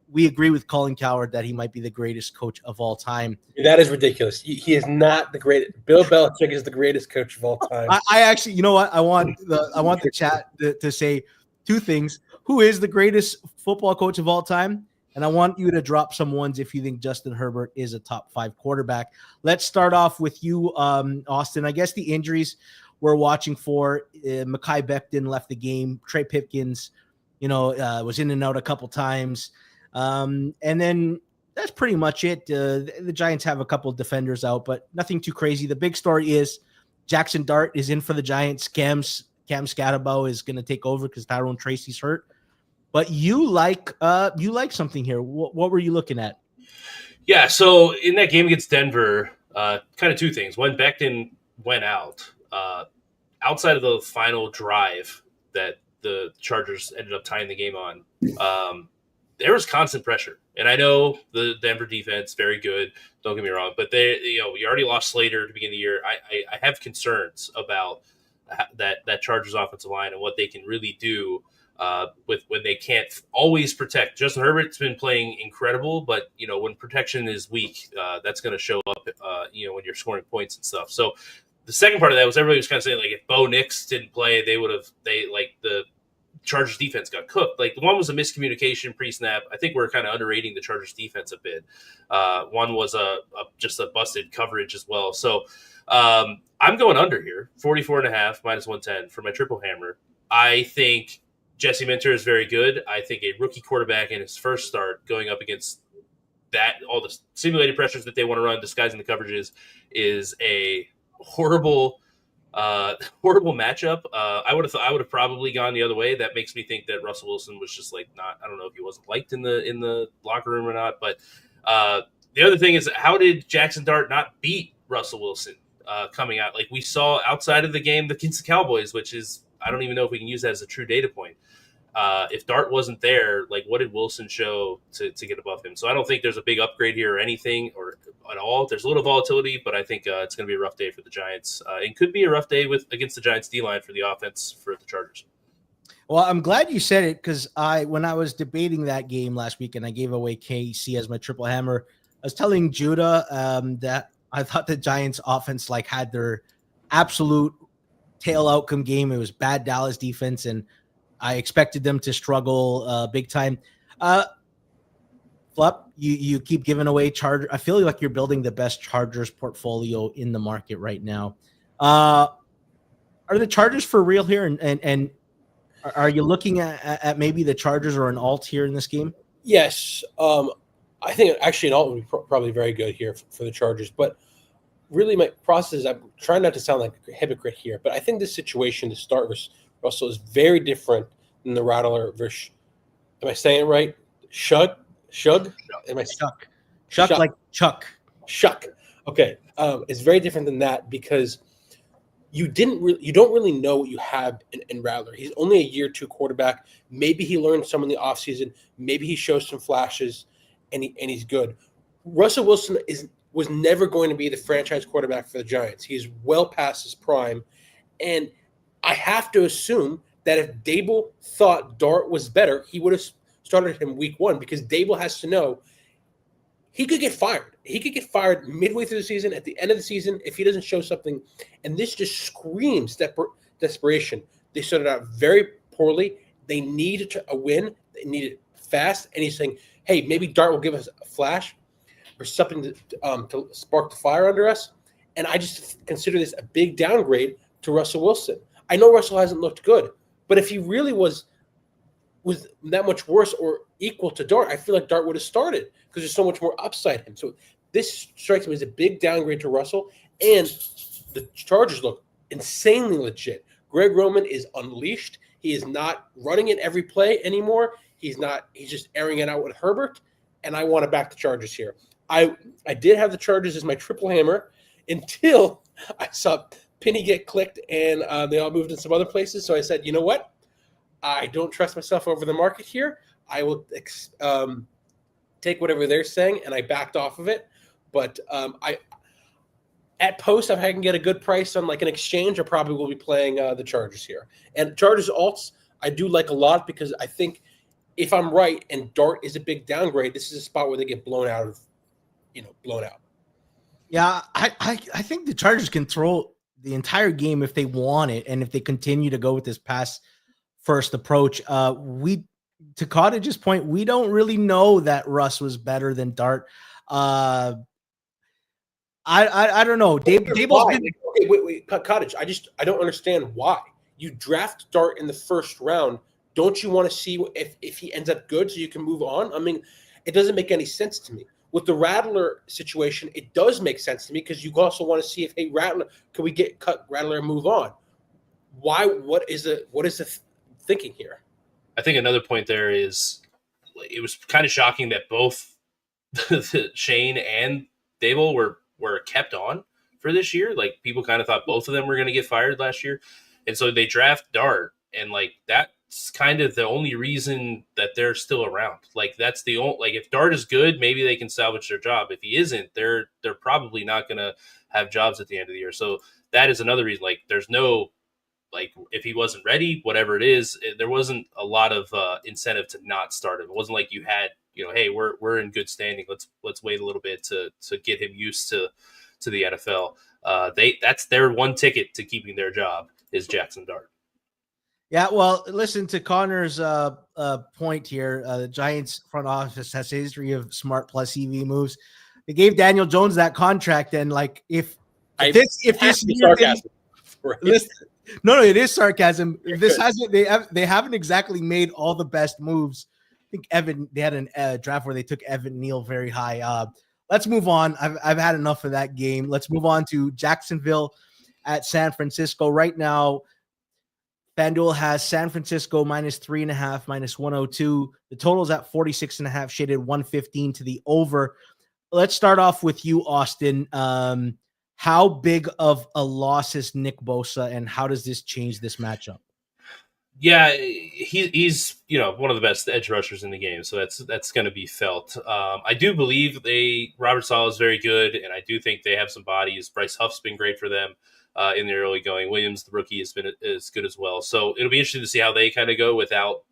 S1: We agree with Colin Cowherd that he might be the greatest coach of all time.
S2: That is ridiculous. He is not the greatest. Bill Belichick is the greatest coach of all time.
S1: I actually, you know what? I want the chat to say 2 things. Who is the greatest football coach of all time? And I want you to drop some ones if you think Justin Herbert is a top 5 quarterback. Let's start off with you, Austin. I guess the injuries we're watching for, Mekhi Becton left the game. Trey Pipkins Was in and out a couple times. And then that's pretty much it. The Giants have a couple of defenders out, but nothing too crazy. The big story is Jackson Dart is in for the Giants. Cam Scatterbow is going to take over because Tyrone Tracy's hurt. But you like something here. What were you looking at?
S3: Yeah, so in that game against Denver, kind of two things. When Becton went out, outside of the final drive that the Chargers ended up tying the game on, there was constant pressure. And I know the Denver defense, very good, don't get me wrong, but we already lost Slater at the beginning of the year. I have concerns about that Chargers offensive line and what they can really do with when they can't always protect. Justin Herbert's been playing incredible, but when protection is weak, that's going to show up. When you're scoring points and stuff. So the second part of that was everybody was kind of saying like if Bo Nix didn't play, the Chargers defense got cooked. Like one was a miscommunication pre-snap. I think we're kind of underrating the Chargers defense a bit. One was just a busted coverage as well. So I'm going under here, 44.5 minus 110 for my triple hammer. I think Jesse Minter is very good. I think a rookie quarterback in his first start going up against all the simulated pressures that they want to run, disguising the coverages, is a horrible matchup. I would have probably gone the other way. That makes me think that Russell Wilson was just like not. I don't know if he wasn't liked in the locker room or not. But the other thing is, how did Jackson Dart not beat Russell Wilson coming out? Like we saw outside of the game against the Cowboys, which is I don't even know if we can use that as a true data point. If Dart wasn't there, like what did Wilson show to get above him? So I don't think there's a big upgrade here or anything or at all. There's a little volatility, but I think it's going to be a rough day for the Giants. It could be a rough day against the Giants D-line for the offense for the Chargers.
S1: Well, I'm glad you said it because when I was debating that game last week and I gave away KC as my triple hammer, I was telling Judah that I thought the Giants offense had their absolute tail outcome game. It was bad Dallas defense, and I expected them to struggle big time. Flup, you keep giving away Chargers. I feel like you're building the best Chargers portfolio in the market right now. Are the Chargers for real here? And are you looking at maybe the Chargers or an alt here in this game?
S2: Yes. I think actually an alt would be probably very good here for the Chargers. But really my process is I'm trying not to sound like a hypocrite here, but I think this situation to start with Russell is very different than the Rattler versus. Am I saying it right? Shug? Am I
S1: Shuck like Chuck?
S2: Shuck. Okay. It's very different than that because you don't really know what you have in Rattler. He's only a year two quarterback. Maybe he learned some in the offseason. Maybe he shows some flashes, and he's good. Russell Wilson was never going to be the franchise quarterback for the Giants. He's well past his prime, and I have to assume that if Dable thought Dart was better, he would have started him week one because Dable has to know he could get fired. He could get fired midway through the season, at the end of the season, if he doesn't show something. And this just screams desperation. They started out very poorly. They needed a win. They needed it fast. And he's saying, hey, maybe Dart will give us a flash or something to spark the fire under us. And I just consider this a big downgrade to Russell Wilson. I know Russell hasn't looked good, but if he really was that much worse or equal to Dart, I feel like Dart would have started because there's so much more upside him. So this strikes me as a big downgrade to Russell, and the Chargers look insanely legit. Greg Roman is unleashed. He is not running it every play anymore. He's just airing it out with Herbert, and I want to back the Chargers here. I did have the Chargers as my triple hammer until I saw Penny get clicked and they all moved in some other places. So I said, you know what? I don't trust myself over the market here. I will take whatever they're saying, and I backed off of it. But at post, if I can get a good price on like an exchange, I probably will be playing the Chargers here. And Chargers alts, I do like a lot because I think if I'm right and Dart is a big downgrade, this is a spot where they get blown out.
S1: Yeah, I think the Chargers can throw the entire game if they want it, and if they continue to go with this pass first approach. To Cottage's point, we don't really know that Russ was better than Dart. I don't know.
S2: Wait, Cottage. I don't understand why you draft Dart in the first round. Don't you want to see if he ends up good so you can move on? I mean, it doesn't make any sense to me. With the Rattler situation, it does make sense to me because you also want to see if, hey, Rattler, can we cut Rattler and move on? Why? What is the thinking here?
S3: I think another point there is it was kind of shocking that both Shane and Dable were kept on for this year. Like, people kind of thought both of them were going to get fired last year, and so they draft Dart, and like that's kind of the only reason that they're still around. Like, that's the only, like, if Dart is good, maybe they can salvage their job. If he isn't, they're probably not going to have jobs at the end of the year. So that is another reason. Like, there's no, like, if he wasn't ready, whatever it is, there wasn't a lot of incentive to not start him. It wasn't like you had, hey, we're in good standing. Let's wait a little bit to get him used to the NFL. That's their one ticket to keeping their job is Jackson Dart.
S1: Yeah, well, listen to Connor's point here. The Giants front office has a history of smart plus EV moves. They gave Daniel Jones that contract, and like if this
S2: sarcasm.
S1: Listen, no, it is sarcasm. If this hasn't, they haven't exactly made all the best moves. I think they had a draft where they took Evan Neal very high. Let's move on. I've had enough of that game. Let's move on to Jacksonville at San Francisco. Right now, FanDuel has San Francisco -3.5, -102. The total's at 46.5, shaded 115 to the over. Let's start off with you, Austin. How big of a loss is Nick Bosa, and how does this change this matchup?
S3: Yeah, he's one of the best edge rushers in the game, so that's going to be felt. I do believe Robert Saleh is very good, and I do think they have some bodies. Bryce Huff's been great for them in the early going. Williams, the rookie, has been as good as well. So it'll be interesting to see how they kind of go without,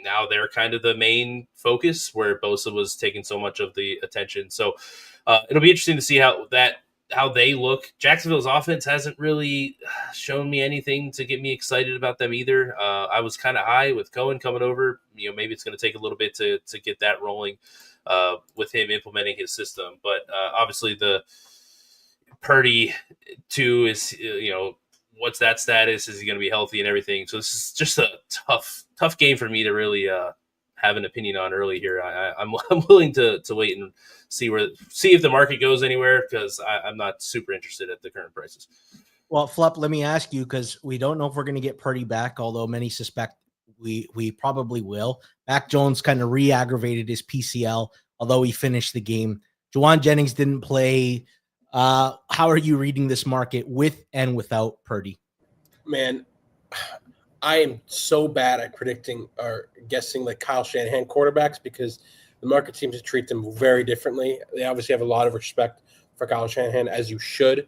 S3: now they're kind of the main focus where Bosa was taking so much of the attention. So it'll be interesting to see how they look. Jacksonville's offense hasn't really shown me anything to get me excited about them either. I was kind of high with Cohen coming over. Maybe it's going to take a little bit to get that rolling with him implementing his system. But obviously the Purdy too is, what's that status? Is he going to be healthy and everything? So this is just a tough game for me to really have an opinion on early here. I'm willing to wait and see if the market goes anywhere, because I'm not super interested at the current prices.
S1: Well, Flup, let me ask you, because we don't know if we're going to get Purdy back, although many suspect we probably will. Mac Jones kind of re-aggravated his PCL, although he finished the game. Juwan Jennings didn't play. How are you reading this market with and without Purdy?
S2: Man, I am so bad at predicting or guessing like Kyle Shanahan quarterbacks, because the market seems to treat them very differently. They obviously have a lot of respect for Kyle Shanahan, as you should.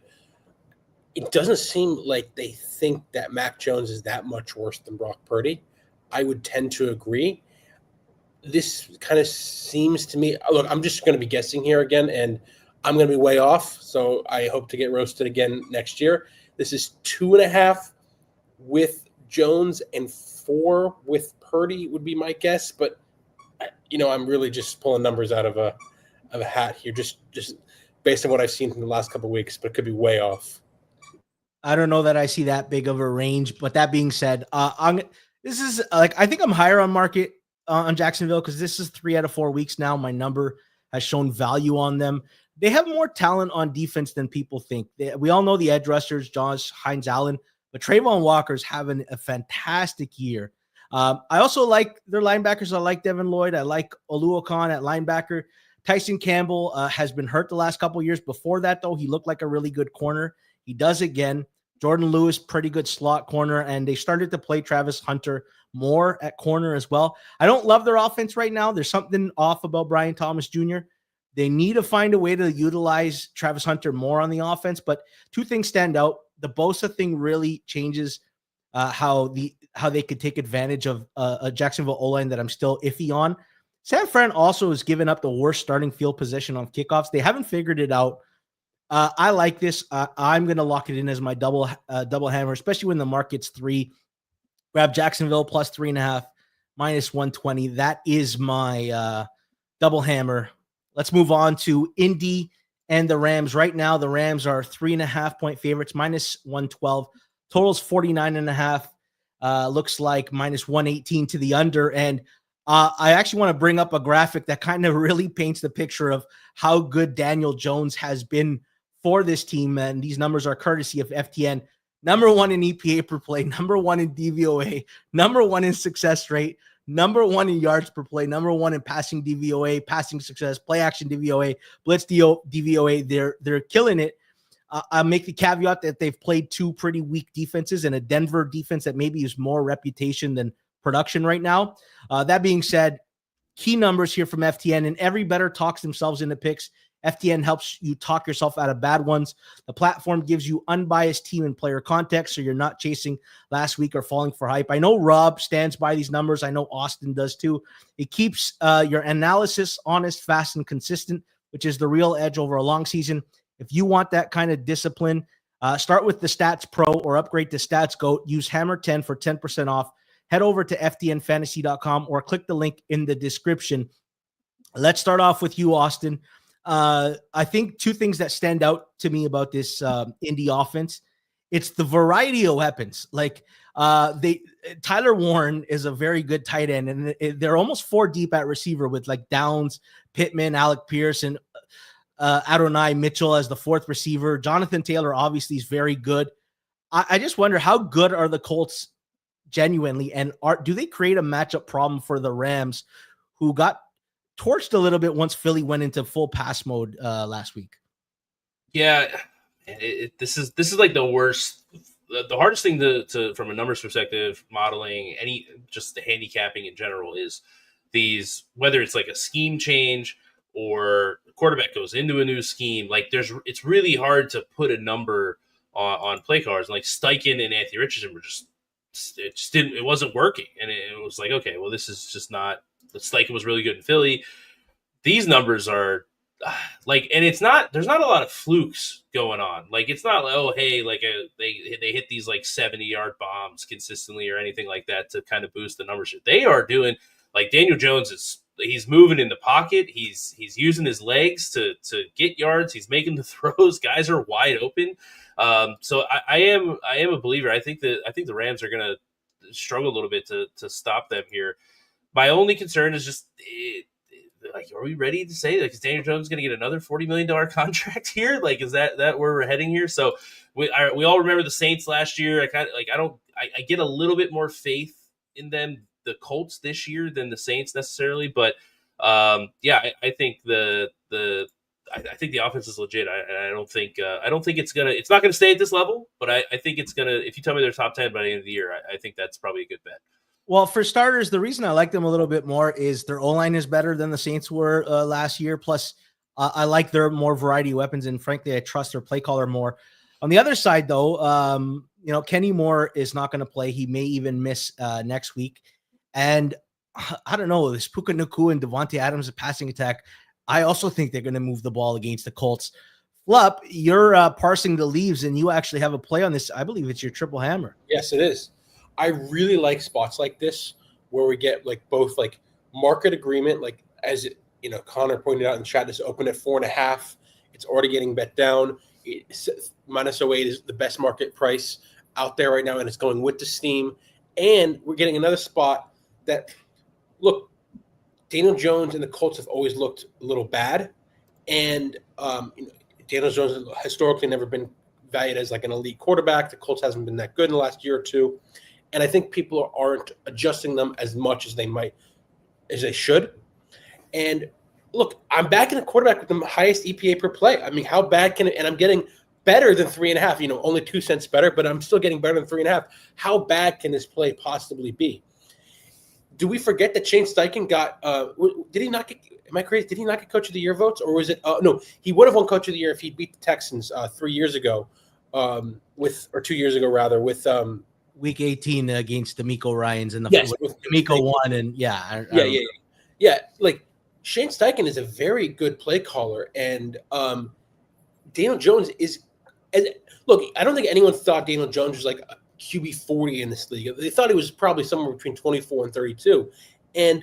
S2: It doesn't seem like they think that Mac Jones is that much worse than Brock Purdy. I would tend to agree. This kind of seems to me, look, I'm just going to be guessing here again, and I'm going to be way off, so I hope to get roasted again next year. This is 2.5 with Jones and 4 with Purdy would be my guess, but I'm really just pulling numbers out of a hat here, just based on what I've seen from the last couple of weeks, but it could be way off.
S1: I don't know that I see that big of a range, but that being said, this is I think I'm higher on market on Jacksonville, because this is 3 out of 4 weeks now. My number has shown value on them. They have more talent on defense than people think. We all know the edge rushers, Josh Hines-Allen, but Trayvon Walker's having a fantastic year. I also like their linebackers. I like Devin Lloyd. I like Oluokun at linebacker. Tyson Campbell has been hurt the last couple of years. Before that, though, he looked like a really good corner. He does again. Jordan Lewis, pretty good slot corner, and they started to play Travis Hunter more at corner as well. I don't love their offense right now. There's something off about Brian Thomas Jr. They need to find a way to utilize Travis Hunter more on the offense, but 2 things stand out. The Bosa thing really changes how they could take advantage of a Jacksonville O-line that I'm still iffy on. San Fran also has given up the worst starting field position on kickoffs. They haven't figured it out. I like this. I'm going to lock it in as my double hammer, especially when the market's 3. Grab Jacksonville +3.5, -120. That is my double hammer. Let's move on to Indy and the Rams. Right now, the Rams are 3.5 point favorites, -112. Total's 49.5. looks like minus 118 to the under. And I actually want to bring up a graphic that kind of really paints the picture of how good Daniel Jones has been for this team. And these numbers are courtesy of FTN. Number 1 in EPA per play, number 1 in DVOA, number 1 in success rate, number 1 in yards per play, number 1 in passing DVOA, passing success, play action DVOA, blitz DVOA. They're killing it. I'll make the caveat that they've played 2 pretty weak defenses and a Denver defense that maybe is more reputation than production right now. That being said, key numbers here from FTN, and every bettor talks themselves into picks. FTN helps you talk yourself out of bad ones. The platform gives you unbiased team and player context, so you're not chasing last week or falling for hype. I know Rob stands by these numbers. I know Austin does too. It keeps your analysis honest, fast, and consistent, which is the real edge over a long season. If you want that kind of discipline, start with the Stats Pro or upgrade to Stats Goat. Use Hammer 10 for 10% off. Head over to ftnfantasy.com or click the link in the description. Let's start off with you, Austin. I think 2 things that stand out to me about this Indy offense. It's the variety of weapons. Like Tyler Warren is a very good tight end, and they're almost 4 deep at receiver with like Downs, Pittman, Alec Pierce, and Adonai Mitchell as the 4th receiver. Jonathan Taylor obviously is very good. I just wonder, how good are the Colts genuinely, and do they create a matchup problem for the Rams, who got torched a little bit once Philly went into full pass mode last week?
S3: Yeah, this is like the worst, the hardest thing to from a numbers perspective, modeling just the handicapping in general is these, whether it's like a scheme change or the quarterback goes into a new scheme. Like it's really hard to put a number on play cards. Like Steichen and Anthony Richardson were it wasn't working, and it was like, okay, well, this is just not. Steichen was really good in Philly. These numbers are and it's not. There's not a lot of flukes going on. Like it's not like, oh, hey, like they hit these like 70-yard bombs consistently or anything like that to kind of boost the numbers. They are doing, like, Daniel Jones he's moving in the pocket. He's using his legs to get yards. He's making the throws. Guys are wide open. So I am a believer. I think the Rams are going to struggle a little bit to stop them here. My only concern is just, like, are we ready to say that Daniel Jones is going to get another $40 million contract here? Like, is that where we're heading here? So we all remember the Saints last year. I get a little bit more faith in them, the Colts, this year than the Saints necessarily. But I think I think the offense is legit. I don't think it's not gonna stay at this level, but I think it's gonna. If you tell me they're top 10 by the end of the year, I think that's probably a good bet.
S1: Well, for starters, the reason I like them a little bit more is their O-line is better than the Saints were last year. Plus, I like their more variety of weapons, and frankly, I trust their play caller more. On the other side, though, Kenny Moore is not going to play. He may even miss next week. And I don't know, this Puka Nacua and Devontae Adams' passing attack, I also think they're going to move the ball against the Colts. Flup, you're parsing the leaves, and you actually have a play on this. I believe it's your triple hammer.
S2: Yes, it is. I really like spots like this where we get like both like market agreement, like as Connor pointed out in the chat, this open at 4.5. It's already getting bet down. Minus 08 is the best market price out there right now, and it's going with the steam. And we're getting another spot that, look, Daniel Jones and the Colts have always looked a little bad, and Daniel Jones has historically never been valued as like an elite quarterback. The Colts hasn't been that good in the last year or two. And I think people aren't adjusting them as much as they should. And look, I'm backing a quarterback with the highest EPA per play. I mean, how bad can it? And I'm getting better than 3.5. Only 2 cents better, but I'm still getting better than 3.5. How bad can this play possibly be? Do we forget that Shane Steichen got? Did he not get? Am I crazy? Did he not get Coach of the Year votes, or was it? No, he would have won Coach of the Year if he beat the Texans 3 years ago, or 2 years ago rather, with
S1: Week 18 against D'Amico Ryans and D'Amico won, and
S2: yeah. Like Shane Steichen is a very good play caller, and Daniel Jones is. Look, I don't think anyone thought Daniel Jones was like a QB 40 in this league. They thought he was probably somewhere between 24 and 32, and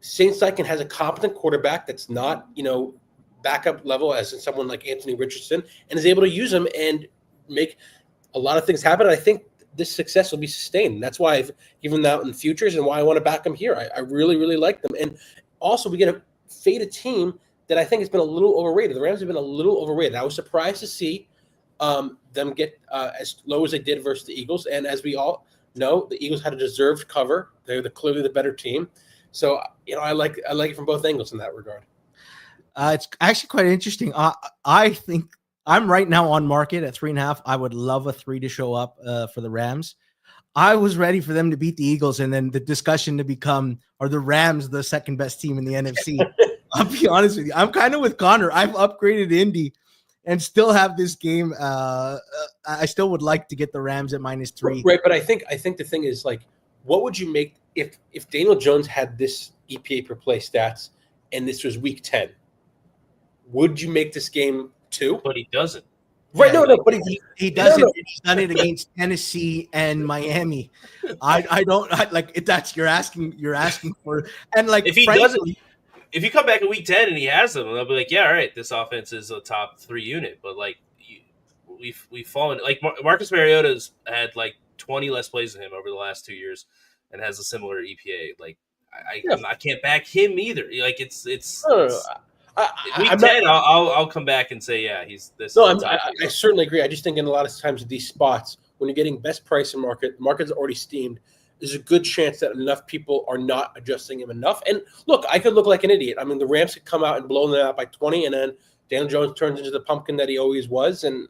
S2: Shane Steichen has a competent quarterback that's not backup level as in someone like Anthony Richardson, and is able to use him and make a lot of things happen. And I think this success will be sustained. And that's why I've given them out in futures and why I want to back them here. I really, really like them. And also, we get to fade a team that I think has been a little overrated. The Rams have been a little overrated. I was surprised to see them get as low as they did versus the Eagles. And as we all know, the Eagles had a deserved cover. They're clearly the better team. So, I like it from both angles in that regard.
S1: It's actually quite interesting. I think I'm right now on market at 3.5. I would love a 3 to show up for the Rams. I was ready for them to beat the Eagles and then the discussion to become, are the Rams the second best team in the NFC? I'll be honest with you. I'm kind of with Connor. I've upgraded Indy and still have this game. I still would like to get the Rams at -3.
S2: Right, but I think the thing is, like, what would you make if Daniel Jones had this EPA per play stats and this was week 10? Would you make this game 2?
S3: But he doesn't.
S2: Right,
S1: Yeah,
S2: no, but
S1: he doesn't. No. He's done it against Tennessee and Miami. I don't like it. That's you're asking for, and like
S3: if he doesn't, if you come back in week 10 and he has them, they'll be like, yeah, all right, this offense is a top 3 unit. But like we've fallen. Like Marcus Mariota's had like 20 less plays than him over the last 2 years, and has a similar EPA. Like I can't back him either. Like it's week 10, I'll come back and say, yeah, he's this.
S2: No, I certainly agree. I just think in a lot of times at these spots, when you're getting best price in market's already steamed, there's a good chance that enough people are not adjusting him enough. And look, I could look like an idiot. I mean, the Rams could come out and blow them out by 20, and then Daniel Jones turns into the pumpkin that he always was, and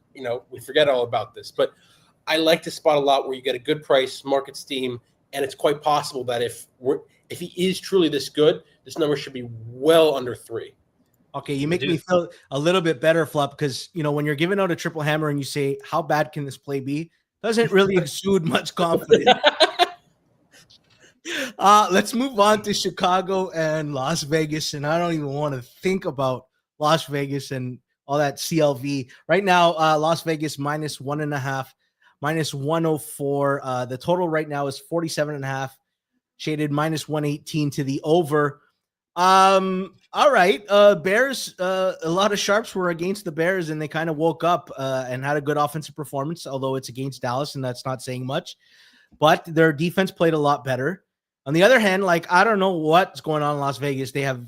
S2: we forget all about this. But I like this spot a lot where you get a good price, market steam, and it's quite possible that if he is truly this good, this number should be well under 3.
S1: Okay, you make me feel a little bit better, Flup, because when you're giving out a triple hammer and you say, how bad can this play be? Doesn't really exude much confidence. Let's move on to Chicago and Las Vegas, and I don't even want to think about Las Vegas and all that CLV. Right now, Las Vegas -1.5, -104. The total right now is 47.5, shaded -118 to the over. All right. Bears, a lot of sharps were against the Bears, and they kind of woke up and had a good offensive performance, although it's against Dallas, and that's not saying much. But their defense played a lot better. On the other hand, like, I don't know what's going on in Las Vegas. They have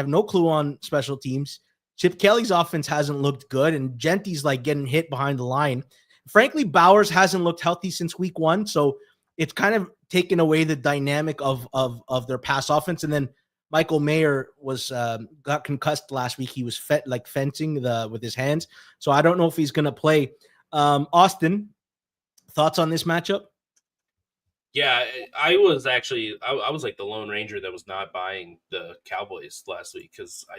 S1: no clue on special teams. Chip Kelly's offense hasn't looked good, and Genty's like getting hit behind the line. Frankly, Bowers hasn't looked healthy since week 1, so it's kind of taken away the dynamic of their pass offense. And then Michael Mayer got concussed last week. He was fencing with his hands. So I don't know if he's going to play. Austin, thoughts on this matchup?
S3: Yeah, I was like the Lone Ranger that was not buying the Cowboys last week because I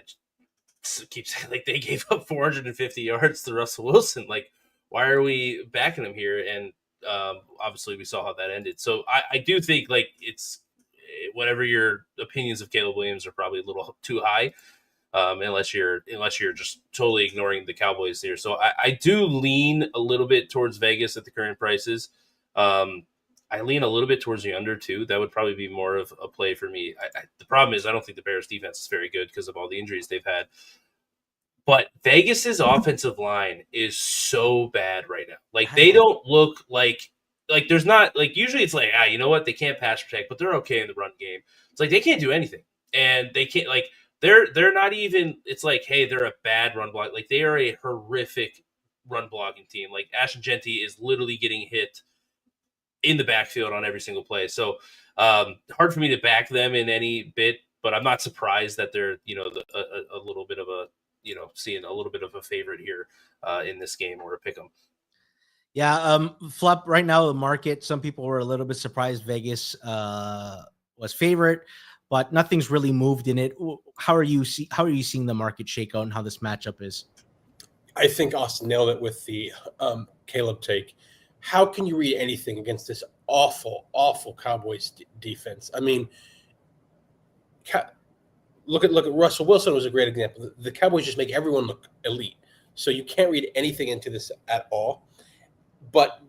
S3: keep saying, like, they gave up 450 yards to Russell Wilson. Like, why are we backing him here? And obviously we saw how that ended. So I do think, like, it's whatever your opinions of Caleb Williams are probably a little too high, unless you're just totally ignoring the Cowboys here. So I do lean a little bit towards Vegas at the current prices. I lean a little bit towards the under too. That would probably be more of a play for me. The problem is I don't think the Bears defense is very good because of all the injuries they've had. But Vegas's offensive line is so bad right now. Like, they don't look like there's not, like, usually it's like, you know what, they can't pass protect, but they're okay in the run game. It's like they can't do anything, and they can't, like, they're not even. It's like, hey, they're a bad run block. Like, they are a horrific run blocking team. Like, Ashton Genty is literally getting hit in the backfield on every single play. So hard for me to back them in any bit, but I'm not surprised that they're a little bit of a seeing a little bit of a favorite here in this game or a pick 'em.
S1: Yeah, Flop, right now the market, some people were a little bit surprised Vegas was favorite, but nothing's really moved in it. How are you seeing the market shake out and how this matchup is?
S2: I think Austin nailed it with the Caleb take. How can you read anything against this awful, awful Cowboys defense? I mean, look at Russell Wilson was a great example. The Cowboys just make everyone look elite, so you can't read anything into this at all. But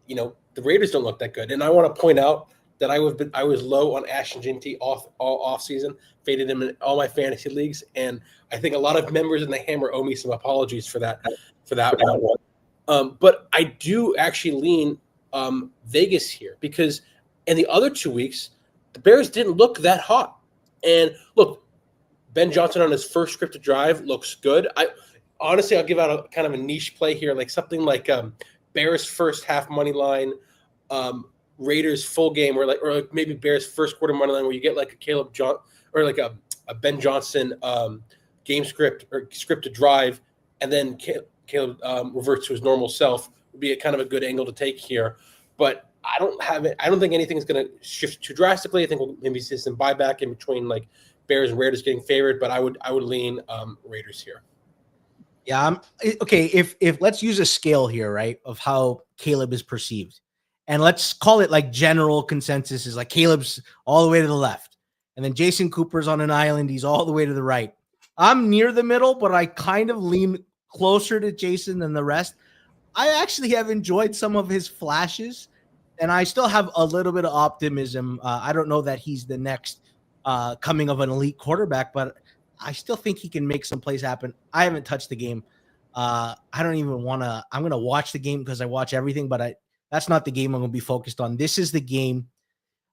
S2: the Raiders don't look that good, and I want to point out that I was low on Ashton Genty all off season, faded him in all my fantasy leagues, and I think a lot of members in the Hammer owe me some apologies for that one. But I do actually lean Vegas here, because in the other 2 weeks, the Bears didn't look that hot. And look, Ben Johnson on his first scripted drive looks good. Honestly, I'll give out a kind of a niche play here, like something like Bears first half money line, Raiders full game, or like maybe Bears first quarter money line, where you get like a Caleb John or like a Ben Johnson game script or scripted drive, and then Caleb reverts to his normal self. Would be a kind of a good angle to take here, but I don't think anything is going to shift too drastically. I think we'll maybe see some buyback in between, like Bears and Raiders getting favored, but I would lean Raiders here.
S1: Yeah, okay. If let's use a scale here, right, of how Caleb is perceived, and let's call it like general consensus is like Caleb's all the way to the left, and then Jason Cooper's on an island, he's all the way to the right. I'm near the middle, but I kind of lean closer to Jason than the rest. I actually have enjoyed some of his flashes, and I still have a little bit of optimism. I don't know that he's the next coming of an elite quarterback, but I still think he can make some plays happen. I haven't touched the game. I don't even want to. I'm going to watch the game because I watch everything, but that's not the game I'm going to be focused on. This is the game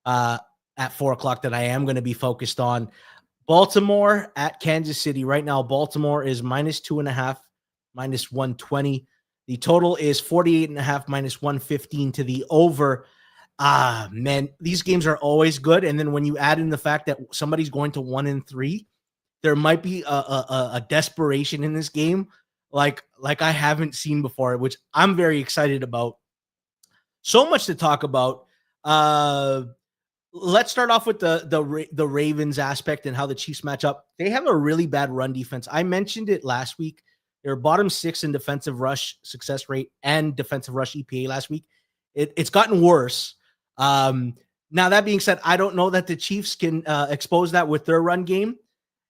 S1: at 4:00 that I am going to be focused on. Baltimore at Kansas City. Right now, Baltimore is -2.5, -120. The total is 48.5, -115 to the over. Man, these games are always good. And then when you add in the fact that somebody's going to 1-3, there might be a desperation in this game like I haven't seen before, which I'm very excited about. So much to talk about. Let's start off with the Ravens aspect and how the Chiefs match up. They have a really bad run defense. I mentioned it last week. They're bottom 6 in defensive rush success rate and defensive rush EPA last week. It's gotten worse. Now, that being said, I don't know that the Chiefs can expose that with their run game.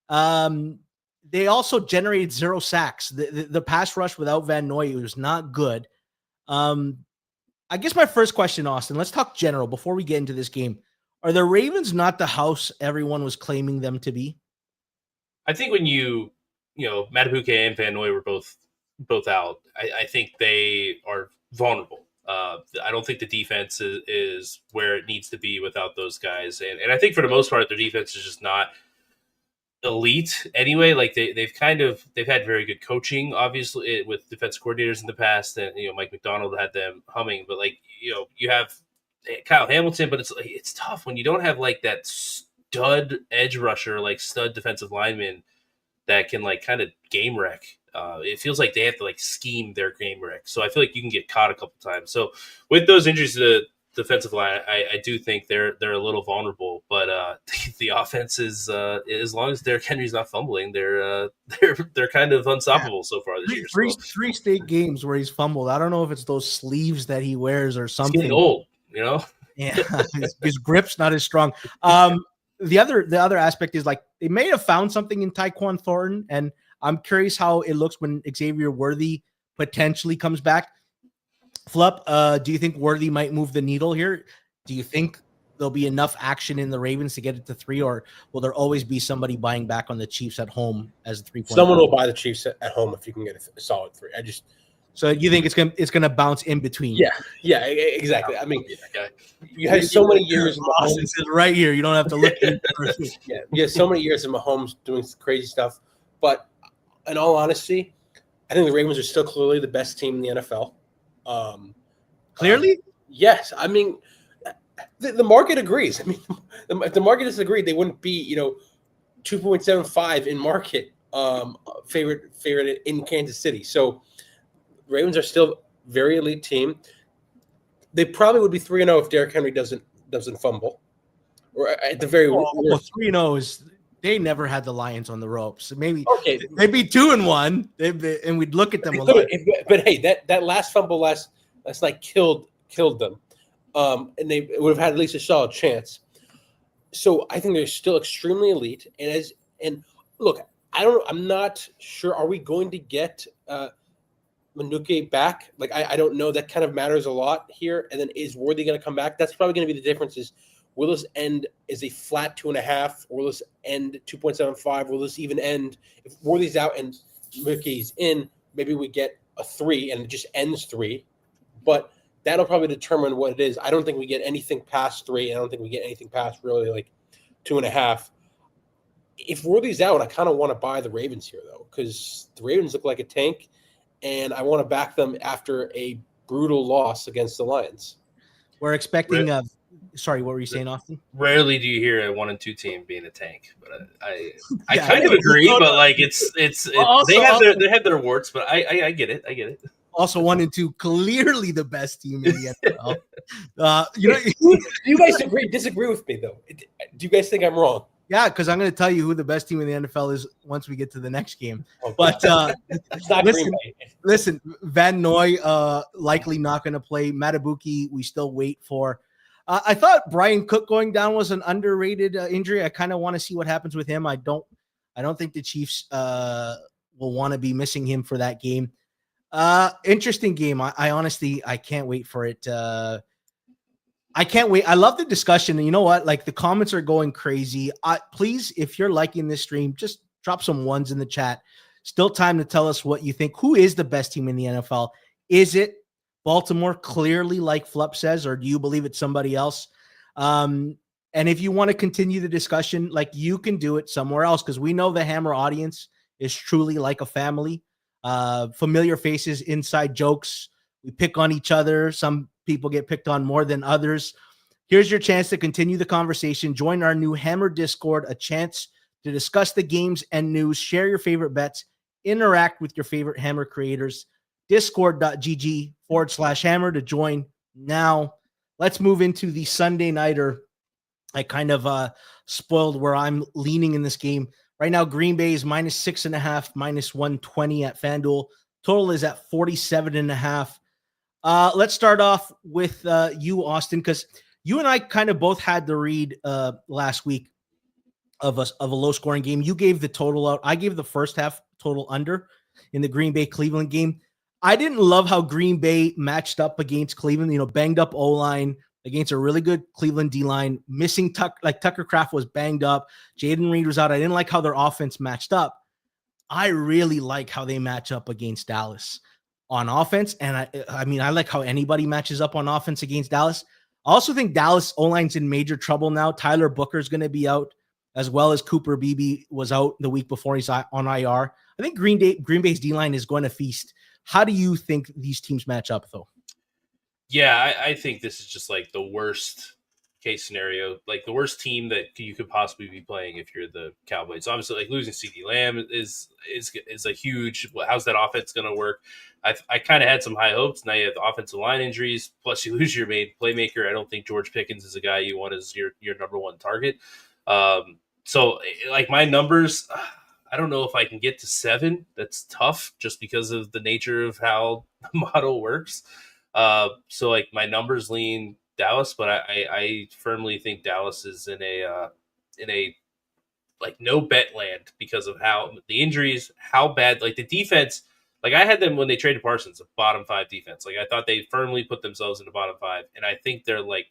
S1: They also generated 0 sacks. The pass rush without Van Noy was not good. I guess my first question, Austin, let's talk general before we get into this game. Are the Ravens not the house everyone was claiming them to be?
S3: I think when Matabuke and Van Noy were both out, I think they are vulnerable. I don't think the defense is where it needs to be without those guys. And I think for the most part, their defense is just not elite anyway. Like they've had very good coaching, obviously, with defensive coordinators in the past, and Mike McDonald had them humming. But you have Kyle Hamilton, but it's tough when you don't have like that stud edge rusher, like stud defensive lineman that can like kind of game wreck. It feels like they have to like scheme their game wreck. So I feel like you can get caught a couple times. So with those injuries to the defensive line, I do think they're a little vulnerable. But the offense is as long as Derrick Henry's not fumbling, they're kind of unstoppable so far this year.
S1: Three straight games where he's fumbled. I don't know if it's those sleeves that he wears or something.
S3: He's getting old,
S1: Yeah, his grip's not as strong. The other aspect is like they may have found something in Tyquan Thornton, and I'm curious how it looks when Xavier Worthy potentially comes back. Flup, do you think Worthy might move the needle here? Do you think there'll be enough action in the Ravens to get it to 3, or will there always be somebody buying back on the Chiefs at home as a 3-point?
S2: Someone will buy the Chiefs at home if you can get a solid 3.
S1: So you think it's gonna bounce in between?
S2: Yeah, exactly. I mean, you had so many years.
S1: Mahomes is right here. You don't have to look.
S2: Yeah, you have so many years of Mahomes doing crazy stuff. But in all honesty, I think the Ravens are still clearly the best team in the NFL.
S1: Clearly,
S2: yes. I mean, the market agrees. I mean, if the market disagreed, they wouldn't be 2.75 in market favorite in Kansas City. So. Ravens are still very elite team. They probably would be 3-0 if Derrick Henry doesn't fumble, or at the very worst.
S1: 3-0 is they never had the Lions on the ropes. Maybe they'd be 2-1, and we'd look at them a lot.
S2: But hey, that last fumble last night killed them, and they would have had at least a solid chance. So I think they're still extremely elite. And look, I'm not sure. Are we going to get Manuke back? Like I don't know. That kind of matters a lot here. And then is Worthy going to come back? That's probably going to be the difference. Is will this end as a flat 2.5, or will this end 2.75? Will this even end if Worthy's out and Manuke's in? Maybe we get a 3 and it just ends 3. But that'll probably determine what it is. I don't think we get anything past 3. I don't think we get anything past really like 2.5. If Worthy's out, I kind of want to buy the Ravens here, though, because the Ravens look like a tank, and I want to back them after a brutal loss against the Lions.
S1: We're expecting sorry, what were you saying, Austin?
S3: Rarely do you hear a 1 and 2 team being a tank, but I kind of agree. But like it's also, they have their warts, but I get it. I get it.
S1: Also, 1 and 2, clearly the best team in the NFL.
S2: Do you guys disagree with me though? Do you guys think I'm wrong?
S1: Yeah, because I'm going to tell you who the best team in the NFL is once we get to the next game.
S2: Okay.
S1: But listen, Van Noy likely not going to play. Matabuki, we still wait for. I thought Brian Cook going down was an underrated injury. I kind of want to see what happens with him. I don't think the Chiefs will want to be missing him for that game. Interesting game. I honestly can't wait for it. I can't wait. I love the discussion. And you know what? Like, the comments are going crazy. Please, if you're liking this stream, just drop some ones in the chat. Still time to tell us what you think. Who is the best team in the NFL? Is it Baltimore, clearly, like Flup says, or do you believe it's somebody else? And if you want to continue the discussion, like, you can do it somewhere else, because we know the Hammer audience is truly like a family. Familiar faces, inside jokes. We pick on each other. Some people get picked on more than others. Here's your chance to continue the conversation. Join our new Hammer Discord, a chance to discuss the games and news, share your favorite bets, interact with your favorite Hammer creators. Discord.gg/Hammer to join now. Let's move into the Sunday nighter. I kind of spoiled where I'm leaning in this game. Right now, Green Bay is -6.5, -120 at FanDuel. Total is at 47.5. Let's start off with you, Austin, because you and I kind of both had the read last week of a low-scoring game. You gave the total out. I gave the first half total under in the Green Bay-Cleveland game. I didn't love how Green Bay matched up against Cleveland, banged up O-line against a really good Cleveland D-line, missing Tucker Kraft was banged up. Jaden Reed was out. I didn't like how their offense matched up. I really like how they match up against Dallas on offense. And I mean, I like how anybody matches up on offense against Dallas. I also think Dallas O-line's in major trouble now. Tyler Booker's going to be out, as well as Cooper Beebe was out the week before. He's on IR. I think Green Bay's D-line is going to feast. How do you think these teams match up, though?
S3: Yeah, I think this is just like the worst case scenario, like the worst team that you could possibly be playing if you're the Cowboys. Obviously, like, losing CeeDee Lamb is a huge. How's that offense going to work? I kind of had some high hopes. Now you have the offensive line injuries, plus you lose your main playmaker. I don't think George Pickens is a guy you want as your number one target. So, like, my numbers, I don't know if I can get to 7. That's tough just because of the nature of how the model works. So, like, my numbers lean Dallas, but I firmly think Dallas is in a like no bet land because of how the injuries, how bad, like the defense. Like, I had them when they traded Parsons, a bottom 5 defense. Like, I thought they firmly put themselves in the bottom 5, and I think they're like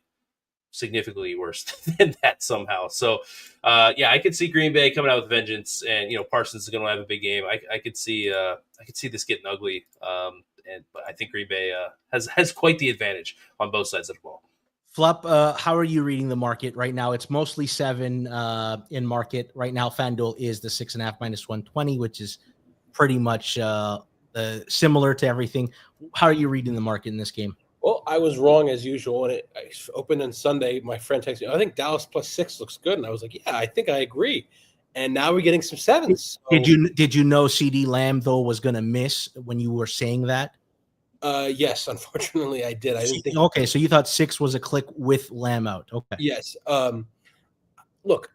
S3: significantly worse than that somehow. So, yeah, I could see Green Bay coming out with vengeance, and Parsons is going to have a big game. I could see this getting ugly. But I think Green Bay has quite the advantage on both sides of the ball.
S1: Flup, how are you reading the market right now? It's mostly 7 in market right now. FanDuel is the 6.5 -120, which is pretty much similar to everything. How are you reading the market in this game?
S2: Well, I was wrong as usual. When I opened on Sunday, my friend texted me, I think Dallas +6 looks good. And I was like, yeah, I think I agree. And now we're getting some 7s. So,
S1: did you know CeeDee Lamb, though, was going to miss when you were saying that?
S2: Yes, unfortunately, I did. I didn't think.
S1: Okay, so you thought 6 was a click with Lamb out. Okay.
S2: Yes. Look,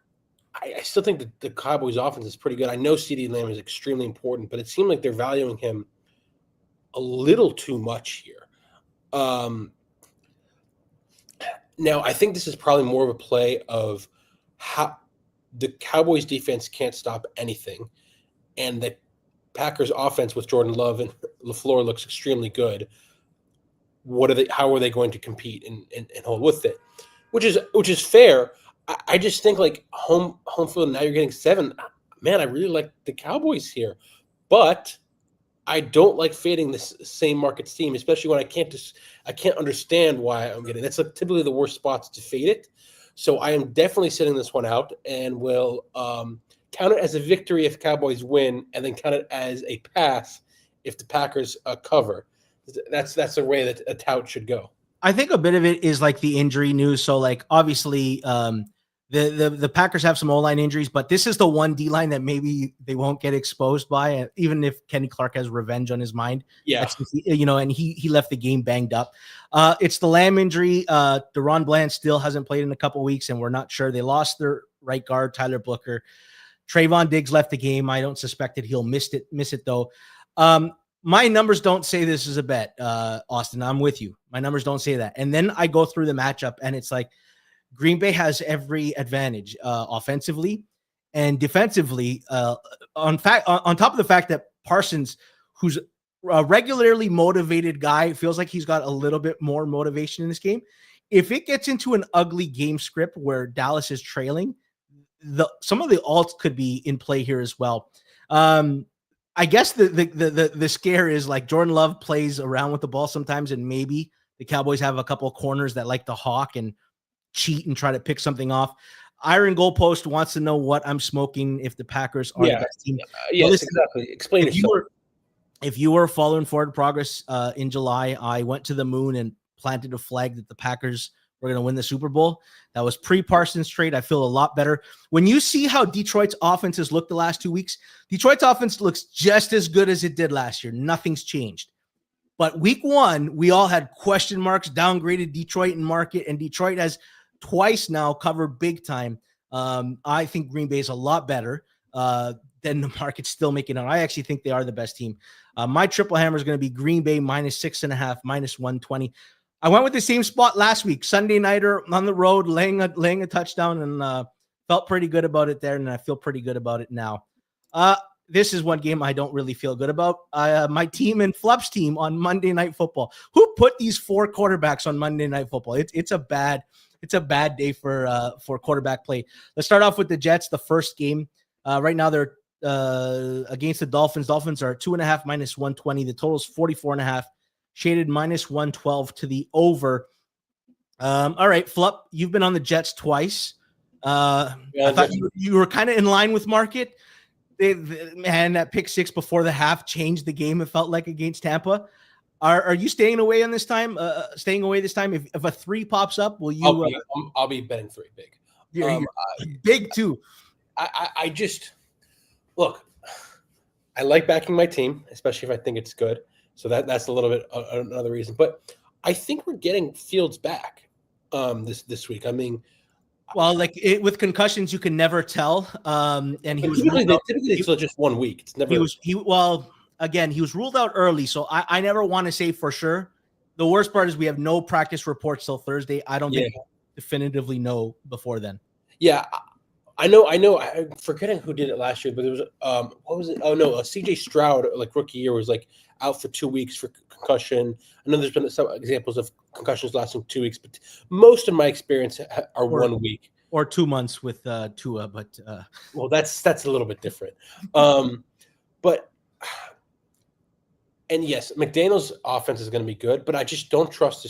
S2: I still think that the Cowboys' offense is pretty good. I know CeeDee Lamb is extremely important, but it seemed like they're valuing him a little too much here. Now, I think this is probably more of a play of how the Cowboys' defense can't stop anything, and the Packers' offense with Jordan Love and LaFleur looks extremely good. How are they going to compete and hold with it? Which is fair. I just think, like, home field, now you're getting 7. Man, I really like the Cowboys here. But I don't like fading this same market's team, especially when I can't understand why I'm getting. That's typically the worst spots to fade it. So I am definitely sitting this one out and will count it as a victory if Cowboys win, and then count it as a pass if the Packers cover. That's the way that a tout should go.
S1: I think a bit of it is like the injury news. So like obviously the Packers have some O-line injuries, but this is the one D-line that maybe they won't get exposed by, even if Kenny Clark has revenge on his mind.
S2: Yeah.
S1: And he left the game banged up. It's the Lamb injury. Deron Bland still hasn't played in a couple weeks, and we're not sure. They lost their right guard, Tyler Booker. Trayvon Diggs left the game. I don't suspect that he'll miss it though. My numbers don't say this is a bet, Austin. I'm with you. My numbers don't say that. And then I go through the matchup, and it's like Green Bay has every advantage offensively and defensively. On top of the fact that Parsons, who's a regularly motivated guy, feels like he's got a little bit more motivation in this game. If it gets into an ugly game script where Dallas is trailing, some of the alts could be in play here as well. I guess the scare is like Jordan Love plays around with the ball sometimes, and maybe the Cowboys have a couple of corners that like to hawk and cheat and try to pick something off. Iron Goalpost wants to know what I'm smoking if the Packers are the best team.
S2: Yes, listen, exactly. Explain yourself.
S1: If you were following Forward Progress in July, I went to the moon and planted a flag that the Packers were going to win the Super Bowl. That was pre-Parsons trade. I feel a lot better. When you see how Detroit's offense has looked the last 2 weeks, Detroit's offense looks just as good as it did last year. Nothing's changed. But week 1, we all had question marks, downgraded Detroit in market, and Detroit has twice now covered big time. I think Green Bay is a lot better than the market's still making out. I actually think they are the best team. My triple hammer is going to be Green Bay -6.5, -120. I went with the same spot last week, Sunday nighter on the road, laying a touchdown, and felt pretty good about it there, and I feel pretty good about it now. This is one game I don't really feel good about. My team and Flup's team on Monday Night Football. Who put these 4 quarterbacks on Monday Night Football? It's a bad day for quarterback play. Let's start off with the Jets. The first game right now they're against the Dolphins. Dolphins are 2.5 -120. The total is 44.5. Shaded -112 to the over. All right, Flup, you've been on the Jets twice. I thought you were kind of in line with market. Man, that pick 6 before the half changed the game. It felt like against Tampa. Are you staying away on this time? Staying away this time? If a 3 pops up, will you?
S2: I'll be betting 3 big.
S1: You're big too.
S2: I just look. I like backing my team, especially if I think it's good. So that's a little bit another reason. But I think we're getting Fields back this week. I mean,
S1: well, like with concussions, you can never tell. And he was
S2: typically it's just 1 week. It's never.
S1: He was ruled out early, so I never want to say for sure. The worst part is we have no practice reports till Thursday. I don't think we'll definitively know before then.
S2: Yeah, I know. I'm forgetting who did it last year, but it was what was it? Oh no, CJ Stroud, like rookie year, was like out for 2 weeks for concussion. I know there's been some examples of concussions lasting 2 weeks, but most of my experience are 1 week
S1: or 2 months with Tua. But
S2: well, that's a little bit different. But and yes, McDaniel's offense is going to be good, but I just don't trust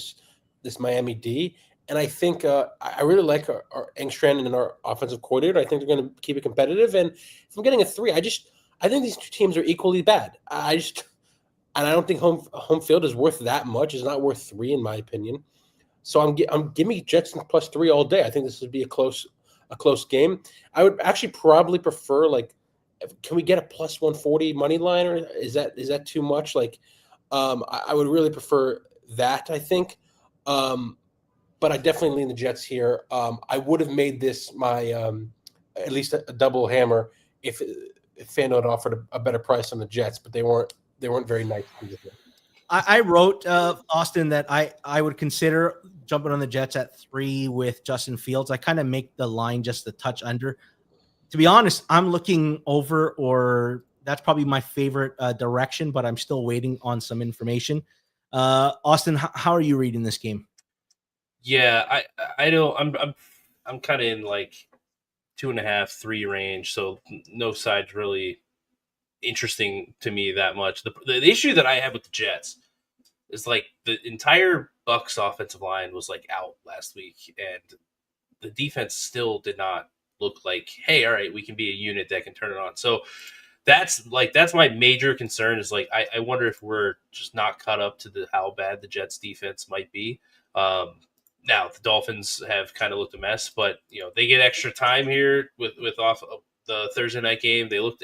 S2: this Miami D. And I think I really like our Engstrand and our offensive coordinator. I think they're going to keep it competitive. And if I'm getting a 3, I think these 2 teams are equally bad. And I don't think home field is worth that much. It's not worth 3 in my opinion. So I'm giving me Jets +3 all day. I think this would be a close game. I would actually probably prefer, like, can we get a +140 money line, or is that too much? Like, I would really prefer that, I think. But I definitely lean the Jets here. I would have made this my at least a double hammer if FanDuel had offered a better price on the Jets, but they weren't very nice.
S1: I wrote Austin that I would consider jumping on the Jets at 3 with Justin Fields. I kind of make the line just a touch under. To be honest, I'm looking over, or that's probably my favorite direction, but I'm still waiting on some information. Austin, how are you reading this game?
S3: Yeah, I don't. I'm kind of in like 2.5, 3 range, so no sides really interesting to me that much. The issue that I have with the Jets is like the entire Bucs offensive line was like out last week, and the defense still did not look like, hey, all right, we can be a unit that can turn it on. So that's my major concern is like I wonder if we're just not caught up to how bad the Jets defense might be. Now the Dolphins have kind of looked a mess, but they get extra time here with off the Thursday night game. They looked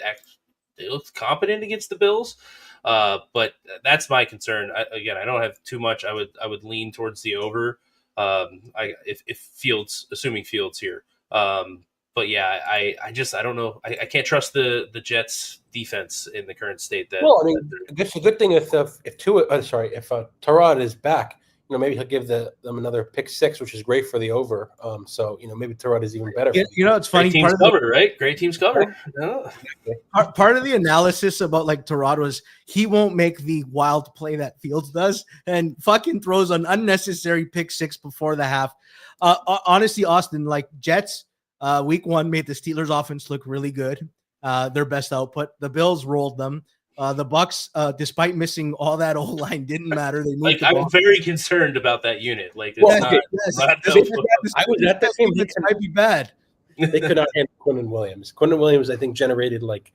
S3: competent against the Bills, but that's my concern. I don't have too much. I would lean towards the over. If Fields, assuming Fields here. But yeah, I don't know. I can't trust the Jets defense in the current state.
S2: Well, I mean, it's a good thing if Tyrod is back. Maybe he'll give them another pick 6, which is great for the over. So maybe Tyrod is even better.
S1: It's funny.
S3: Great teams cover, right? Great teams cover. No.
S1: Part of the analysis about like Tyrod was he won't make the wild play that Fields does, and fucking throws an unnecessary pick 6 before the half. Honestly, Austin, like Jets, week 1 made the Steelers offense look really good. Their best output. The Bills rolled them. The Bucs, despite missing all that old line, didn't matter. They moved.
S3: I'm very concerned about that unit. Like,
S2: I was
S1: at that game. It might be bad.
S2: They could not handle Quinnen Williams. Quinnen Williams, I think, generated like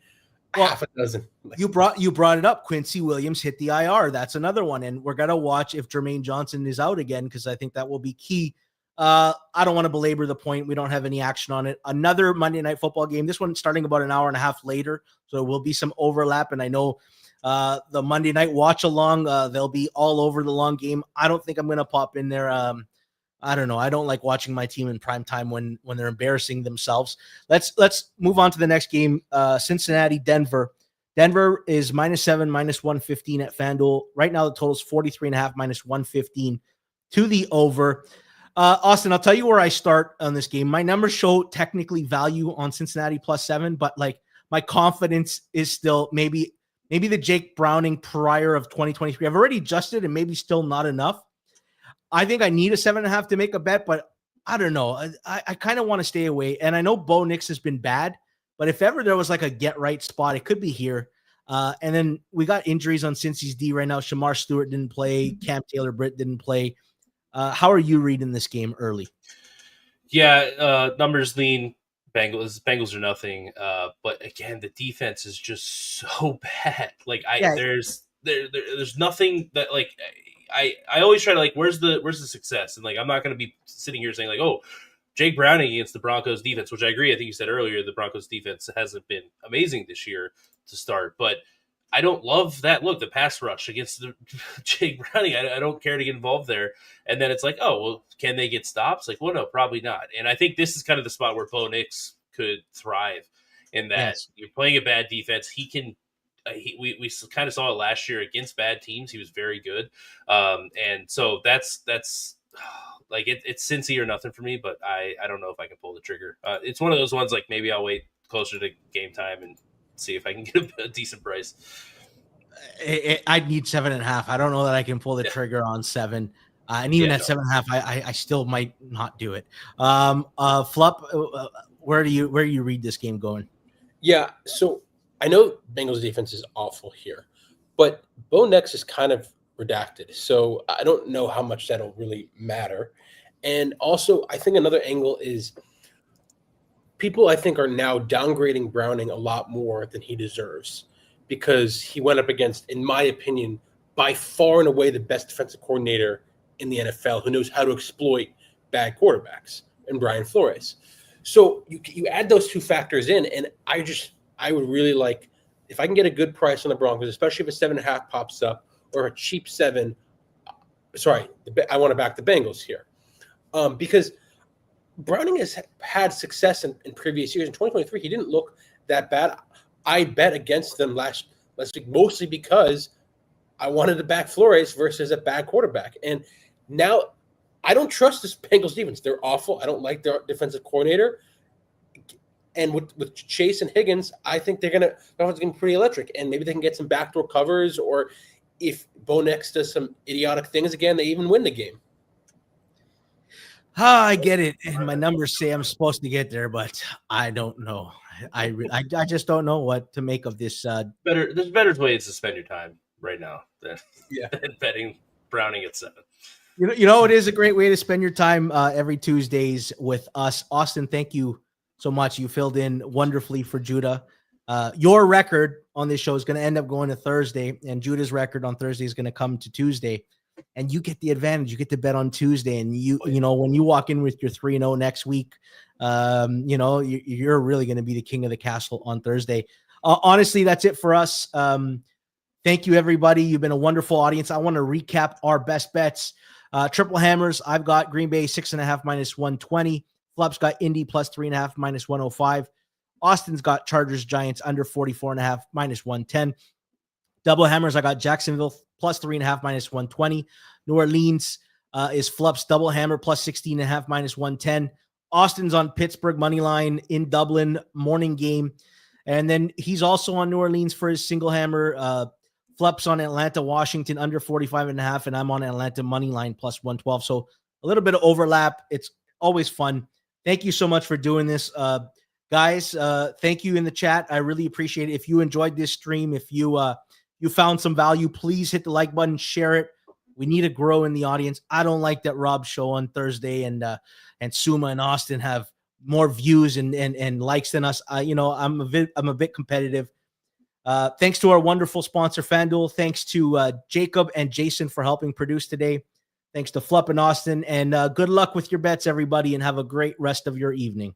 S2: half a dozen.
S1: You brought it up. Quincy Williams hit the IR. That's another one, and we're gonna watch if Jermaine Johnson is out again because I think that will be key. I don't want to belabor the point. We don't have any action on it. Another Monday Night Football game. This one starting about an hour and a half later, so there will be some overlap. And I know the Monday Night Watch Along, they'll be all over the long game. I don't think I'm going to pop in there. I don't know. I don't like watching my team in prime time when they're embarrassing themselves. Let's move on to the next game. Cincinnati, Denver. Denver is -7, -115 at FanDuel. Right now, the total is 43.5, -115 to the over. Austin, I'll tell you where I start on this game. My numbers show technically value on Cincinnati +7, but like my confidence is still maybe the Jake Browning prior of 2023. I've already adjusted and maybe still not enough. I think I need a 7.5 to make a bet, but I don't know. I kind of want to stay away. And I know Bo Nix has been bad, but if ever there was like a get right spot, it could be here. And then we got injuries on Cincy's D right now. Shamar Stewart didn't play. Cam Taylor-Britt didn't play. How are you reading this game early?
S3: Yeah, numbers lean. Bengals are nothing. But again, the defense is just so bad. Like there's nothing that like I always try to like where's the success, and like I'm not going to be sitting here saying like, oh, Jake Browning against the Broncos defense, which I agree. I think you said earlier the Broncos defense hasn't been amazing this year to start, but I don't love that look, the pass rush against the Jake Browning. I don't care to get involved there. And then it's like, oh, well, can they get stops? Like, well, no, probably not. And I think this is kind of the spot where Bo Nix could thrive in that you're playing a bad defense. He can we kind of saw it last year against bad teams. He was very good. And so that's like it's Cincy or nothing for me, but I don't know if I can pull the trigger. It's one of those ones like maybe I'll wait closer to game time and see if I can get a decent price.
S1: I'd need 7.5. I don't know that I can pull the trigger on 7. And even at 7.5, I still might not do it. Flup, where do you read this game going?
S2: Yeah, so I know Bengals defense is awful here, but Bo Nix is kind of redacted. So I don't know how much that'll really matter. And also, I think another angle is people, I think, are now downgrading Browning a lot more than he deserves because he went up against, in my opinion, by far and away the best defensive coordinator in the NFL who knows how to exploit bad quarterbacks, and Brian Flores. So you add those two factors in, and I would really like, if I can get a good price on the Broncos, especially if a 7.5 pops up or a cheap 7. Sorry, I want to back the Bengals here because Browning has had success in previous years. In 2023, he didn't look that bad. I bet against them last week mostly because I wanted to back Flores versus a bad quarterback. And now I don't trust this Bengals defense. They're awful. I don't like their defensive coordinator. And with Chase and Higgins, I think they're going to be pretty electric. And maybe they can get some backdoor covers, or if Bo Nix does some idiotic things again, they even win the game.
S1: I get it, and my numbers say I'm supposed to get there, but I don't know. I just don't know what to make of this.
S3: There's better ways to spend your time right now than,
S2: Yeah.
S3: than betting Browning at 7.
S1: You know, it is a great way to spend your time every Tuesdays with us. Austin, thank you so much. You filled in wonderfully for Judah. Your record on this show is going to end up going to Thursday, and Judah's record on Thursday is going to come to Tuesday. And you get the advantage. You get to bet on Tuesday, and you know, when you walk in with your 3-0 next week, you know, you're really going to be the king of the castle on Thursday. Honestly, that's it for us. Thank you, everybody. You've been a wonderful audience. I want to recap our best bets. Triple hammers. I've got Green Bay 6.5 minus 120. Flup's got Indy plus 3.5 minus 105. Austin's got Chargers Giants under 44.5 minus 110. Double hammers. I got Jacksonville plus 3.5 minus 120. New Orleans is Flup's double hammer plus 16.5 minus 110. Austin's on Pittsburgh money line in Dublin morning game. And then he's also on New Orleans for his single hammer. Flup's on Atlanta, Washington under 45.5, and I'm on Atlanta money line plus 112. So a little bit of overlap. It's always fun. Thank you so much for doing this. Guys, thank you in the chat. I really appreciate it. If you enjoyed this stream, if you found some value, please hit the like button, share it. We need to grow in the audience. I don't like that Rob's show on Thursday and Suma and Austin have more views and likes than us. You know, I'm a bit competitive. Thanks to our wonderful sponsor, FanDuel. Thanks to Jacob and Jason for helping produce today. Thanks to Flup and Austin. And good luck with your bets, everybody, and have a great rest of your evening.